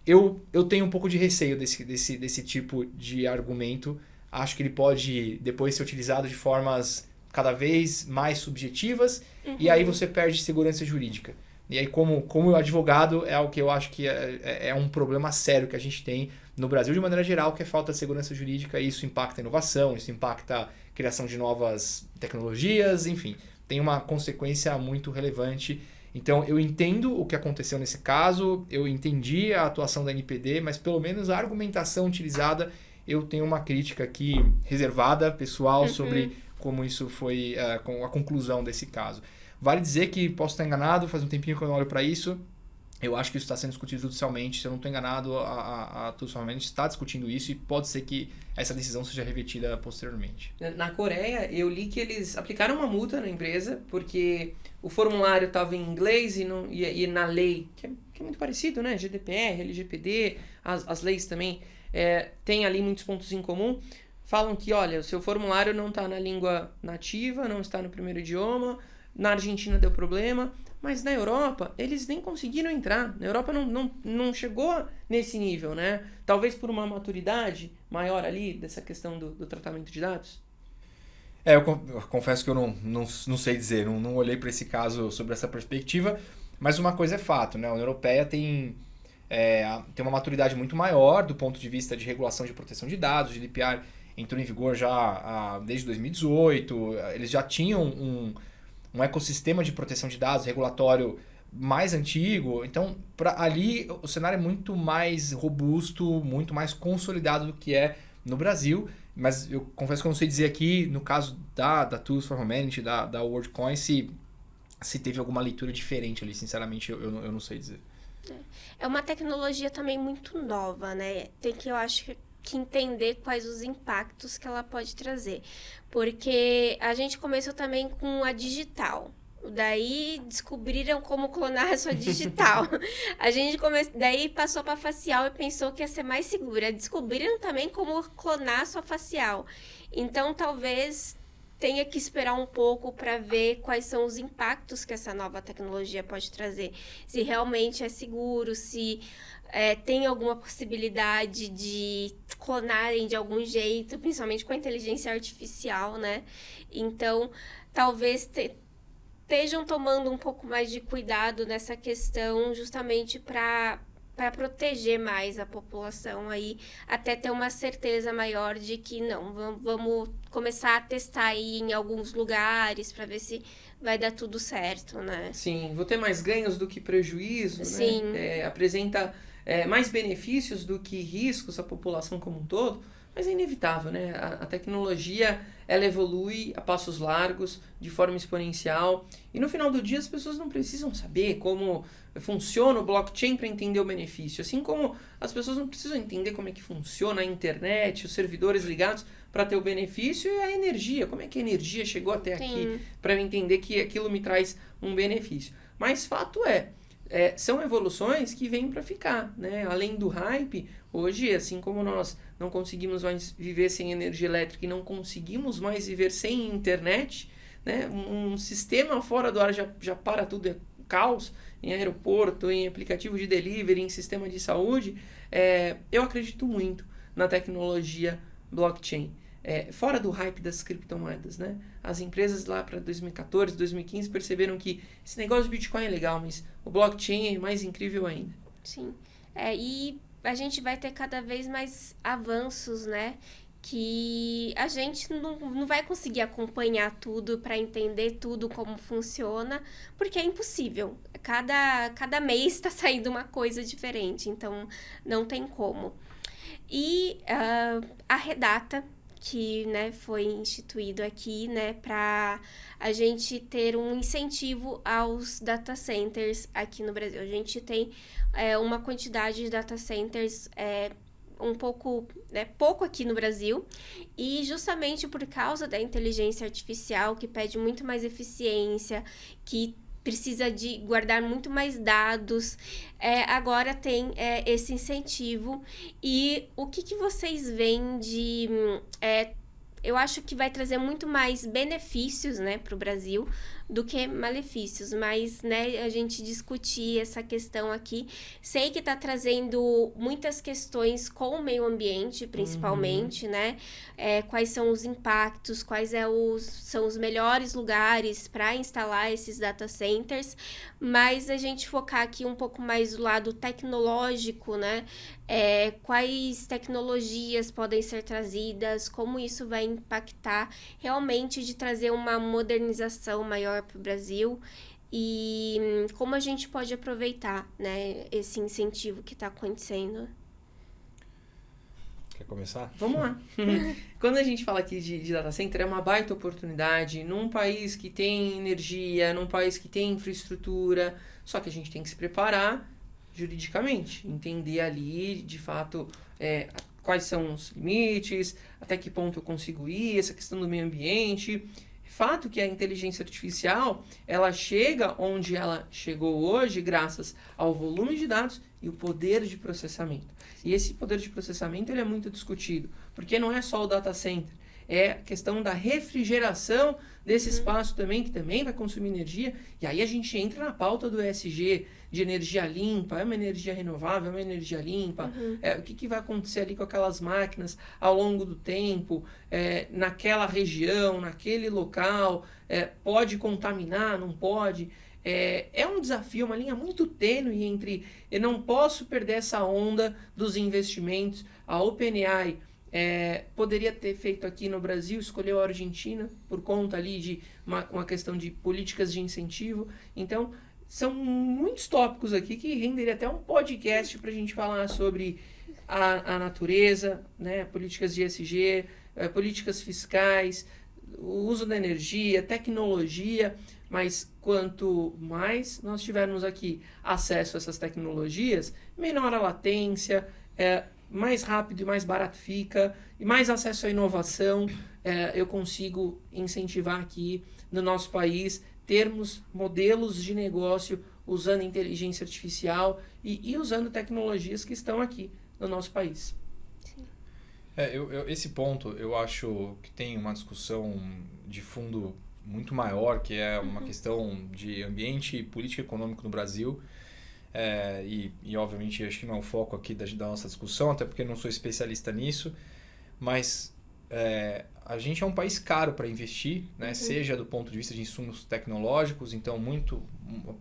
Eu tenho um pouco de receio desse tipo de argumento. Acho que ele pode depois ser utilizado de formas cada vez mais subjetivas, e aí você perde segurança jurídica. E aí, como advogado, é algo que eu acho que é um problema sério que a gente tem no Brasil de maneira geral, que é falta de segurança jurídica, e isso impacta a inovação, isso impacta a criação de novas tecnologias, enfim, tem uma consequência muito relevante. Então, eu entendo o que aconteceu nesse caso, eu entendi a atuação da NPD, mas pelo menos a argumentação utilizada, eu tenho uma crítica aqui reservada, pessoal, sobre como isso foi com a conclusão desse caso. Vale dizer que posso estar enganado, faz um tempinho que eu não olho para isso. Eu acho que isso está sendo discutido judicialmente. Se eu não estou enganado, a Tools for Humanity está discutindo isso e pode ser que essa decisão seja revertida posteriormente. Na Coreia, eu li que eles aplicaram uma multa na empresa porque o formulário estava em inglês e na lei, que é muito parecido, né? GDPR, LGPD, as leis também têm ali muitos pontos em comum. Falam que, olha, o seu formulário não está na língua nativa, não está no primeiro idioma. Na Argentina deu problema, mas na Europa eles nem conseguiram entrar. Na Europa não chegou nesse nível, né? Talvez por uma maturidade maior ali dessa questão do tratamento de dados. Eu confesso que eu não sei dizer, não olhei para esse caso sobre essa perspectiva, mas uma coisa é fato, né? A União Europeia tem uma maturidade muito maior do ponto de vista de regulação de proteção de dados. O GDPR entrou em vigor já desde 2018, eles já tinham um ecossistema de proteção de dados regulatório mais antigo. Então, ali o cenário é muito mais robusto, muito mais consolidado do que é no Brasil. Mas eu confesso que eu não sei dizer aqui, no caso da Tools for Humanity, da WorldCoin, se teve alguma leitura diferente ali. Sinceramente, eu não sei dizer. É uma tecnologia também muito nova, né? Tem que, eu acho que entender quais os impactos que ela pode trazer. Porque a gente começou também com a digital. Daí descobriram como clonar a sua digital. Daí passou para facial e pensou que ia ser mais segura. Descobriram também como clonar a sua facial. Então talvez tenha que esperar um pouco para ver quais são os impactos que essa nova tecnologia pode trazer. Se realmente é seguro, se tem alguma possibilidade de clonarem de algum jeito, principalmente com a inteligência artificial, né? Então, talvez estejam tomando um pouco mais de cuidado nessa questão, justamente para para proteger mais a população aí, até ter uma certeza maior de que não, vamos começar a testar aí em alguns lugares para ver se vai dar tudo certo, né? Sim, vou ter mais ganhos do que prejuízo, Sim. né? Apresenta mais benefícios do que riscos à população como um todo, mas é inevitável, né? A tecnologia, ela evolui a passos largos, de forma exponencial, e no final do dia as pessoas não precisam saber como funciona o blockchain para entender o benefício, assim como as pessoas não precisam entender como é que funciona a internet, os servidores ligados para ter o benefício e a energia, como é que a energia chegou até aqui para eu entender que aquilo me traz um benefício. Mas fato são evoluções que vêm para ficar, né? Além do hype, hoje, assim como nós não conseguimos mais viver sem energia elétrica e não conseguimos mais viver sem internet, né? Um sistema fora do ar já para tudo, é caos, em aeroporto, em aplicativo de delivery, em sistema de saúde. Eu acredito muito na tecnologia blockchain. Fora do hype das criptomoedas, né? As empresas lá para 2014, 2015 perceberam que esse negócio de Bitcoin é legal, mas o blockchain é mais incrível ainda. Sim. E a gente vai ter cada vez mais avanços, né? Que a gente não vai conseguir acompanhar tudo para entender tudo como funciona, porque é impossível. Cada mês está saindo uma coisa diferente, então não tem como. E a Redata, que, né, foi instituído aqui, né, para a gente ter um incentivo aos data centers aqui no Brasil. A gente tem uma quantidade de data centers um pouco, né, pouco aqui no Brasil, e justamente por causa da inteligência artificial, que pede muito mais eficiência, que precisa de guardar muito mais dados, agora tem esse incentivo. E o que vocês veem de... eu acho que vai trazer muito mais benefícios, né, para o Brasil do que malefícios, mas, né, a gente discutir essa questão aqui, sei que está trazendo muitas questões com o meio ambiente, principalmente, né, quais são os impactos, quais são os melhores lugares para instalar esses data centers, mas a gente focar aqui um pouco mais do lado tecnológico, né, quais tecnologias podem ser trazidas, como isso vai impactar realmente de trazer uma modernização maior para o Brasil e como a gente pode aproveitar, né, esse incentivo que está acontecendo. Quer começar? Vamos lá. Quando a gente fala aqui de data center, é uma baita oportunidade num país que tem energia, num país que tem infraestrutura, só que a gente tem que se preparar juridicamente, entender ali, de fato, quais são os limites, até que ponto eu consigo ir, essa questão do meio ambiente. Fato que a inteligência artificial, ela chega onde ela chegou hoje graças ao volume de dados e o poder de processamento. E esse poder de processamento ele é muito discutido, porque não é só o data center, é a questão da refrigeração desse espaço também, que também vai consumir energia, e aí a gente entra na pauta do ESG, de energia limpa, é uma energia renovável, é uma energia limpa, o que vai acontecer ali com aquelas máquinas ao longo do tempo, naquela região, naquele local, pode contaminar, não pode. É um desafio, uma linha muito tênue entre eu não posso perder essa onda dos investimentos. A OpenAI poderia ter feito aqui no Brasil, escolheu a Argentina por conta ali de uma questão de políticas de incentivo. Então, são muitos tópicos aqui que renderia até um podcast para a gente falar sobre a natureza, né, políticas de ESG, políticas fiscais, o uso da energia, tecnologia, mas quanto mais nós tivermos aqui acesso a essas tecnologias, menor a latência, mais rápido e mais barato fica, e mais acesso à inovação, eu consigo incentivar aqui no nosso país termos modelos de negócio usando inteligência artificial e usando tecnologias que estão aqui no nosso país. Sim. Esse ponto eu acho que tem uma discussão de fundo muito maior, que é uma questão de ambiente e política econômica no Brasil. E obviamente acho que não é o foco aqui da nossa discussão, até porque eu não sou especialista nisso, mas a gente é um país caro para investir, né? Seja do ponto de vista de insumos tecnológicos, então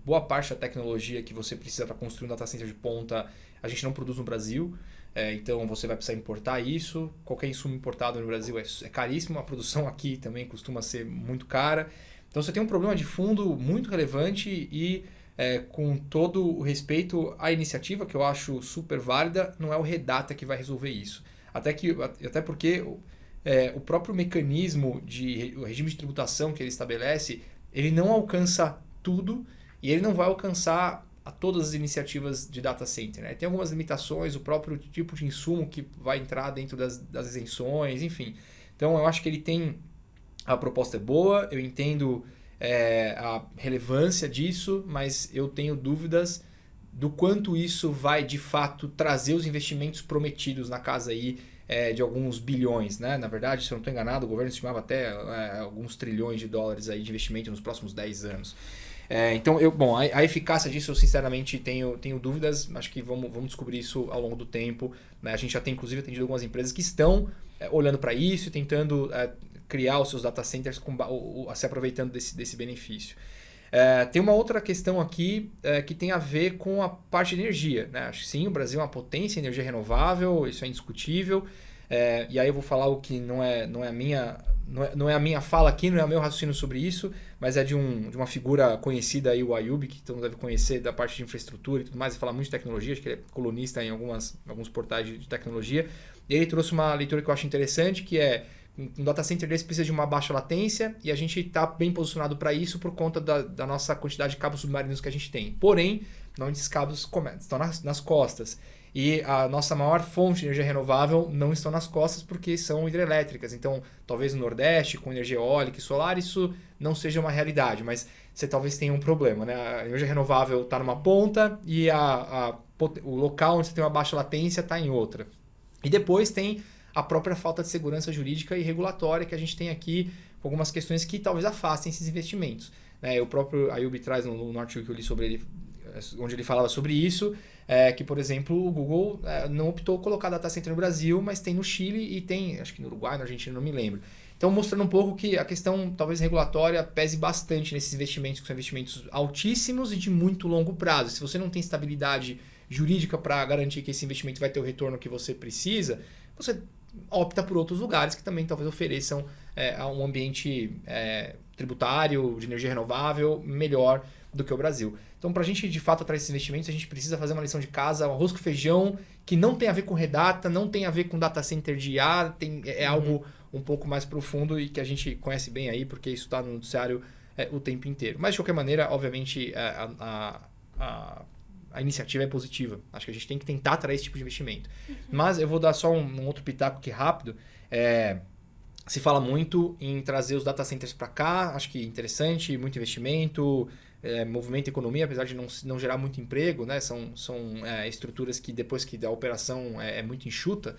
boa parte da tecnologia que você precisa para construir um data center de ponta, a gente não produz no Brasil. Então você vai precisar importar isso. Qualquer insumo importado no Brasil é caríssimo. A produção aqui também costuma ser muito cara. Então você tem um problema de fundo muito relevante e com todo o respeito à iniciativa, que eu acho super válida, não é o Redata que vai resolver isso. Até porque o próprio mecanismo o regime de tributação que ele estabelece, ele não alcança tudo e ele não vai alcançar a todas as iniciativas de data center, né? Tem algumas limitações, o próprio tipo de insumo que vai entrar dentro das isenções, enfim. Então eu acho que a proposta é boa, eu entendo a relevância disso, mas eu tenho dúvidas do quanto isso vai de fato trazer os investimentos prometidos na casa aí de alguns bilhões, né? Na verdade, se eu não estou enganado, o governo estimava até alguns trilhões de dólares aí de investimento nos próximos 10 anos. Então, a eficácia disso eu sinceramente tenho dúvidas, acho que vamos descobrir isso ao longo do tempo, né? A gente já tem inclusive atendido algumas empresas que estão olhando para isso e tentando criar os seus data centers se aproveitando desse benefício. Tem uma outra questão aqui que tem a ver com a parte de energia, né? Acho que sim, o Brasil é uma potência em energia renovável, isso é indiscutível, e aí eu vou falar algo que não é a minha fala aqui, não é o meu raciocínio sobre isso, mas é de uma figura conhecida aí, o Ayub, que todo mundo deve conhecer da parte de infraestrutura e tudo mais, e fala muito de tecnologia, acho que ele é colunista em alguns portais de tecnologia, e ele trouxe uma leitura que eu acho interessante, que um data center desse precisa de uma baixa latência, e a gente está bem posicionado para isso por conta da nossa quantidade de cabos submarinos que a gente tem. Porém, normalmente esses cabos estão nas costas. E a nossa maior fonte de energia renovável não estão nas costas porque são hidrelétricas. Então, talvez no Nordeste, com energia eólica e solar, isso não seja uma realidade. Mas você talvez tenha um problema, né? A energia renovável está numa ponta e o local onde você tem uma baixa latência está em outra. E depois tem a própria falta de segurança jurídica e regulatória que a gente tem aqui, com algumas questões que talvez afastem esses investimentos. O próprio Ayub traz no artigo que eu li sobre ele, onde ele falava sobre isso, que, por exemplo, o Google não optou colocar data center no Brasil, mas tem no Chile e tem, acho que no Uruguai, na Argentina, não me lembro. Então, mostrando um pouco que a questão, talvez regulatória, pese bastante nesses investimentos, que são investimentos altíssimos e de muito longo prazo. Se você não tem estabilidade jurídica para garantir que esse investimento vai ter o retorno que você precisa, você opta por outros lugares que também talvez ofereçam um ambiente tributário, de energia renovável, melhor do que o Brasil. Então, para a gente de fato atrair esses investimentos, a gente precisa fazer uma lição de casa, um arroz com feijão, que não tem a ver com Redata, não tem a ver com data center de IA, algo um pouco mais profundo e que a gente conhece bem aí, porque isso está no noticiário o tempo inteiro. Mas, de qualquer maneira, obviamente, a iniciativa é positiva. Acho que a gente tem que tentar atrair esse tipo de investimento. Mas eu vou dar só um outro pitaco aqui rápido. Se fala muito em trazer os data centers para cá, acho que é interessante, muito investimento, movimento economia, apesar de não gerar muito emprego, né? São estruturas que depois que a operação é muito enxuta,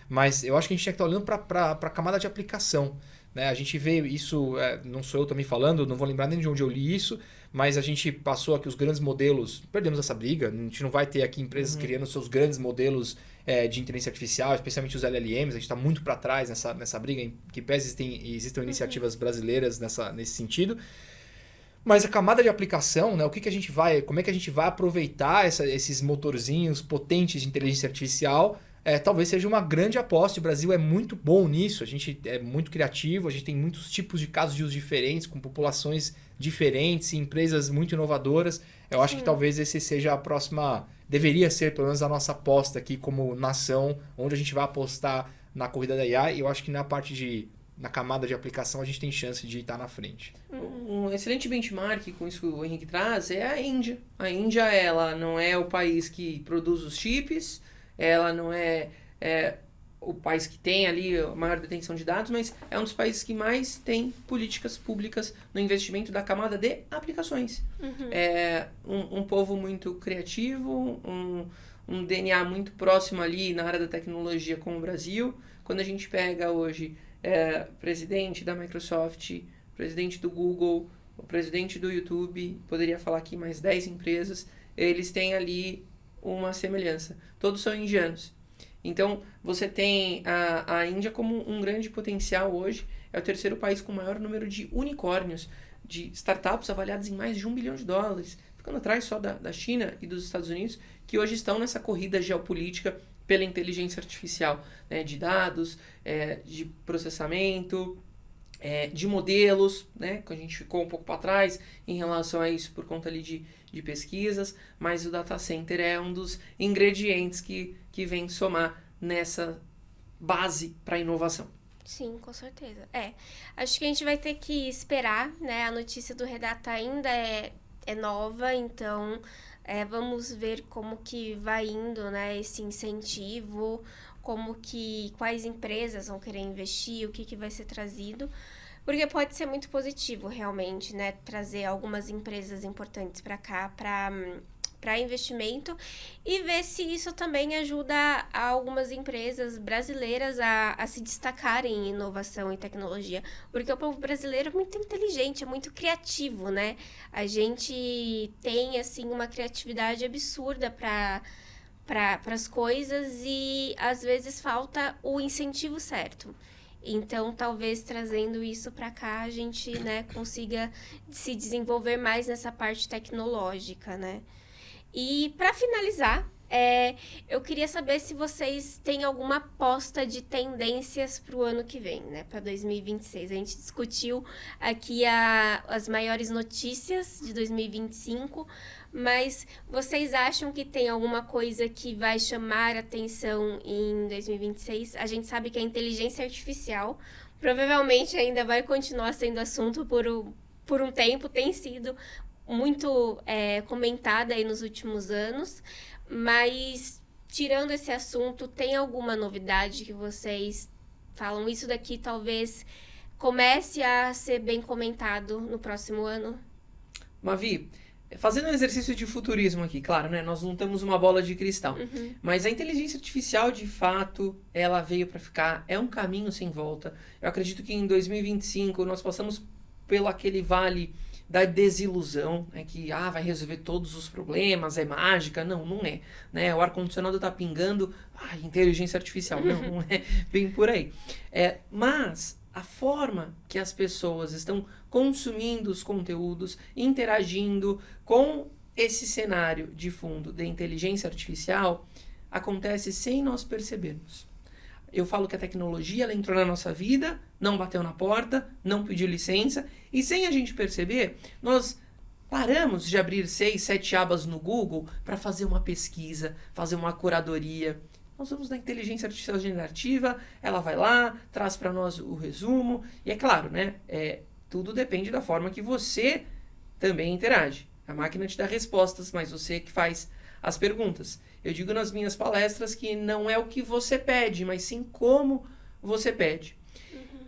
mas eu acho que a gente tinha que estar olhando para a camada de aplicação, né? A gente vê isso, não sou eu também falando, não vou lembrar nem de onde eu li isso, mas a gente passou aqui os grandes modelos, perdemos essa briga, a gente não vai ter aqui empresas criando seus grandes modelos de inteligência artificial, especialmente os LLMs, a gente está muito para trás nessa briga, em que pese existam iniciativas brasileiras nesse sentido. Mas a camada de aplicação, né, como é que a gente vai aproveitar esses motorzinhos potentes de inteligência artificial, talvez seja uma grande aposta. O Brasil é muito bom nisso, a gente é muito criativo, a gente tem muitos tipos de casos de uso diferentes, com populações diferentes, empresas muito inovadoras. Eu acho que talvez esse seja a próxima, deveria ser pelo menos a nossa aposta aqui como nação, onde a gente vai apostar na corrida da IA, e eu acho que na camada de aplicação a gente tem chance de estar na frente. Um excelente benchmark com isso que o Henrique traz é a Índia. A Índia, ela não é o país que produz os chips, ela não é o país que tem ali a maior detenção de dados, mas é um dos países que mais tem políticas públicas no investimento da camada de aplicações. É um povo muito criativo, um DNA muito próximo ali na área da tecnologia com o Brasil. Quando a gente pega hoje presidente da Microsoft, presidente do Google, o presidente do YouTube, poderia falar aqui mais 10 empresas, eles têm ali uma semelhança. Todos são indianos. Então, você tem a Índia como um grande potencial hoje. É o terceiro país com o maior número de unicórnios, de startups avaliadas em mais de $1 bilhão. Ficando atrás só da China e dos Estados Unidos, que hoje estão nessa corrida geopolítica pela inteligência artificial, né, de dados, de processamento, de modelos, né, que a gente ficou um pouco para trás em relação a isso por conta ali de pesquisas, mas o data center é um dos ingredientes que vem somar nessa base para a inovação. Sim, com certeza. Acho que a gente vai ter que esperar, né? A notícia do Redata ainda é nova, então vamos ver como que vai indo, né, esse incentivo, quais empresas vão querer investir, o que vai ser trazido, porque pode ser muito positivo realmente, né, trazer algumas empresas importantes para cá, para investimento, e ver se isso também ajuda algumas empresas brasileiras a se destacarem em inovação e tecnologia, porque o povo brasileiro é muito inteligente, é muito criativo, né? A gente tem, assim, uma criatividade absurda para as coisas e às vezes falta o incentivo certo. Então, talvez trazendo isso para cá, a gente, né, consiga se desenvolver mais nessa parte tecnológica, né? E para finalizar, eu queria saber se vocês têm alguma aposta de tendências para o ano que vem, né? Para 2026. A gente discutiu aqui as maiores notícias de 2025, mas vocês acham que tem alguma coisa que vai chamar atenção em 2026? A gente sabe que a inteligência artificial provavelmente ainda vai continuar sendo assunto por um tempo, tem sido muito comentada aí nos últimos anos, mas tirando esse assunto, tem alguma novidade que vocês falam, isso daqui talvez comece a ser bem comentado no próximo ano? Mavi, fazendo um exercício de futurismo aqui, claro, né? Nós não temos uma bola de cristal, mas a inteligência artificial, de fato, ela veio para ficar, é um caminho sem volta. Eu acredito que em 2025 nós passamos pelo aquele vale da desilusão, né, que vai resolver todos os problemas, é mágica. Não, não é, né? O ar-condicionado tá pingando, inteligência artificial. Não é bem por aí. Mas a forma que as pessoas estão consumindo os conteúdos, interagindo com esse cenário de fundo da inteligência artificial, acontece sem nós percebermos. Eu falo que a tecnologia ela entrou na nossa vida, não bateu na porta, não pediu licença, e sem a gente perceber, nós paramos de abrir 6, 7 abas no Google para fazer uma pesquisa, fazer uma curadoria. Nós vamos na inteligência artificial generativa, ela vai lá, traz para nós o resumo, e é claro, né? Tudo depende da forma que você também interage. A máquina te dá respostas, mas você que faz as perguntas. Eu digo nas minhas palestras que não é o que você pede, mas sim como você pede.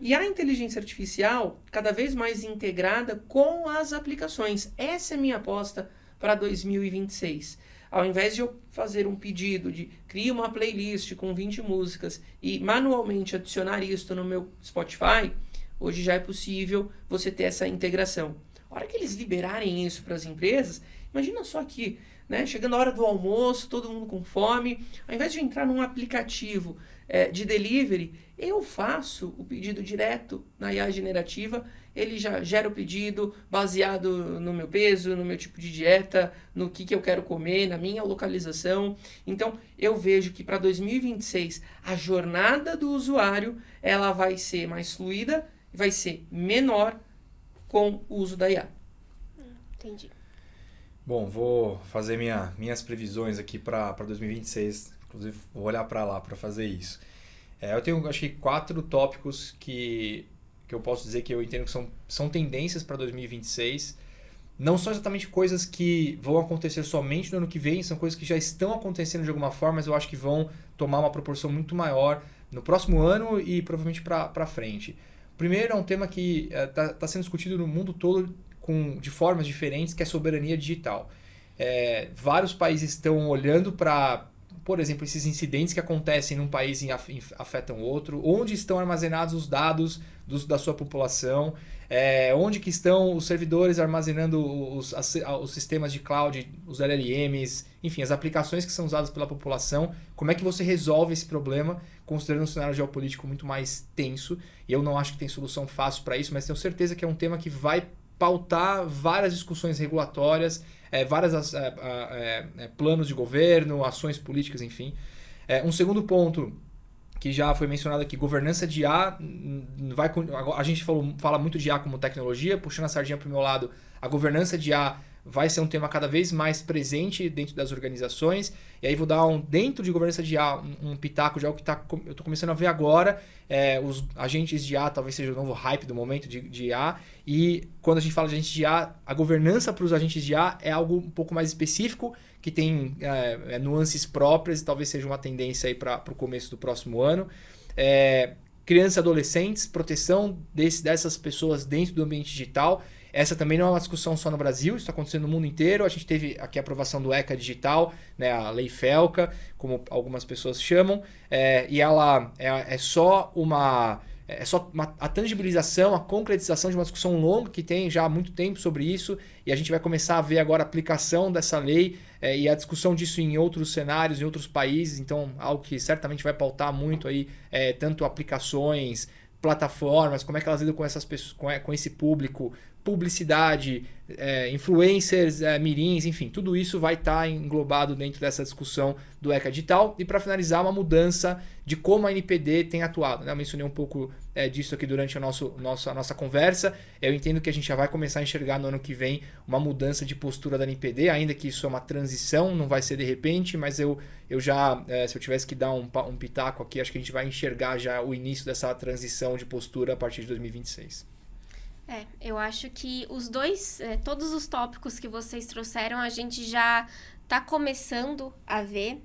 E a inteligência artificial cada vez mais integrada com as aplicações. Essa é a minha aposta para 2026. Ao invés de eu fazer um pedido de criar uma playlist com 20 músicas e manualmente adicionar isso no meu Spotify, hoje já é possível você ter essa integração. A hora que eles liberarem isso para as empresas, imagina só aqui, né? Chegando a hora do almoço, todo mundo com fome, ao invés de entrar num aplicativo de delivery, eu faço o pedido direto na IA generativa, ele já gera o pedido baseado no meu peso, no meu tipo de dieta, no que eu quero comer, na minha localização. Então, eu vejo que para 2026, a jornada do usuário ela vai ser mais fluida, vai ser menor com o uso da IA. Entendi. Bom, vou fazer minhas previsões aqui para 2026. Inclusive, vou olhar para lá para fazer isso. Eu tenho, acho que, 4 tópicos que eu posso dizer que eu entendo que são tendências para 2026. Não são exatamente coisas que vão acontecer somente no ano que vem, são coisas que já estão acontecendo de alguma forma, mas eu acho que vão tomar uma proporção muito maior no próximo ano e provavelmente para frente. Primeiro, é um tema que está sendo discutido no mundo todo de formas diferentes, que é a soberania digital. Vários países estão olhando para por exemplo, esses incidentes que acontecem num país e afetam outro, onde estão armazenados os dados da sua população, onde que estão os servidores armazenando os sistemas de cloud, os LLMs, enfim, as aplicações que são usadas pela população, como é que você resolve esse problema, considerando um cenário geopolítico muito mais tenso, e eu não acho que tem solução fácil para isso, mas tenho certeza que é um tema que vai pautar várias discussões regulatórias, vários planos de governo, ações políticas, enfim. Um segundo ponto que já foi mencionado aqui, governança de IA, a gente fala muito de IA como tecnologia, puxando a sardinha para o meu lado, a governança de IA vai ser um tema cada vez mais presente dentro das organizações, e aí vou dar dentro de governança de IA um pitaco de algo que eu estou começando a ver agora, os agentes de IA talvez seja o novo hype do momento de IA, e quando a gente fala de agentes de IA, a governança para os agentes de IA é algo um pouco mais específico, que tem nuances próprias e talvez seja uma tendência aí para o começo do próximo ano. Crianças e adolescentes, proteção dessas pessoas dentro do ambiente digital. Essa também não é uma discussão só no Brasil, isso está acontecendo no mundo inteiro. A gente teve aqui a aprovação do ECA Digital, né, a Lei FELCA, como algumas pessoas chamam, e ela é só a tangibilização, a concretização de uma discussão longa que tem já há muito tempo sobre isso, e a gente vai começar a ver agora a aplicação dessa lei e a discussão disso em outros cenários, em outros países, então algo que certamente vai pautar muito aí, tanto aplicações, plataformas, como é que elas lidam com essas pessoas, com esse público, publicidade, influencers, mirins, enfim, tudo isso vai estar englobado dentro dessa discussão do ECA Digital. E para finalizar, uma mudança de como a NPD tem atuado, né? Eu mencionei um pouco disso aqui durante a nossa conversa. Eu entendo que a gente já vai começar a enxergar no ano que vem uma mudança de postura da NPD, ainda que isso é uma transição, não vai ser de repente, mas eu já, se eu tivesse que dar um pitaco aqui, acho que a gente vai enxergar já o início dessa transição de postura a partir de 2026. Eu acho que todos os tópicos que vocês trouxeram, a gente já está começando a ver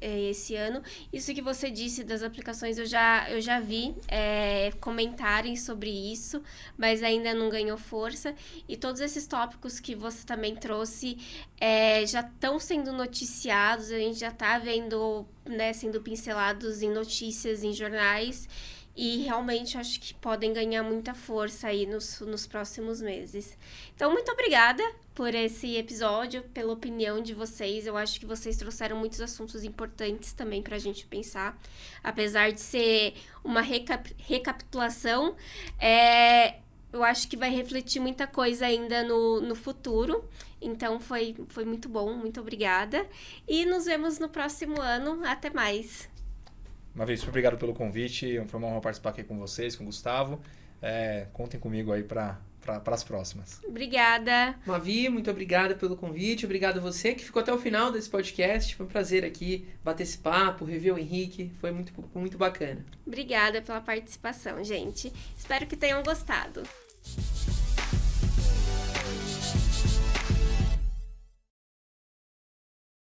esse ano. Isso que você disse das aplicações, eu já vi comentarem sobre isso, mas ainda não ganhou força. E todos esses tópicos que você também trouxe já estão sendo noticiados, a gente já está vendo, né, sendo pincelados em notícias, em jornais. E realmente acho que podem ganhar muita força aí nos próximos meses. Então, muito obrigada por esse episódio, pela opinião de vocês. Eu acho que vocês trouxeram muitos assuntos importantes também para a gente pensar. Apesar de ser uma recapitulação, eu acho que vai refletir muita coisa ainda no futuro. Então, foi muito bom. Muito obrigada. E nos vemos no próximo ano. Até mais. Uma vez, muito obrigado pelo convite. Foi uma honra participar aqui com vocês, com o Gustavo. Contem comigo aí para as próximas. Obrigada. Mavi, muito obrigada pelo convite. Obrigado a você que ficou até o final desse podcast. Foi um prazer aqui bater esse papo, rever o Henrique. Foi muito, muito bacana. Obrigada pela participação, gente. Espero que tenham gostado.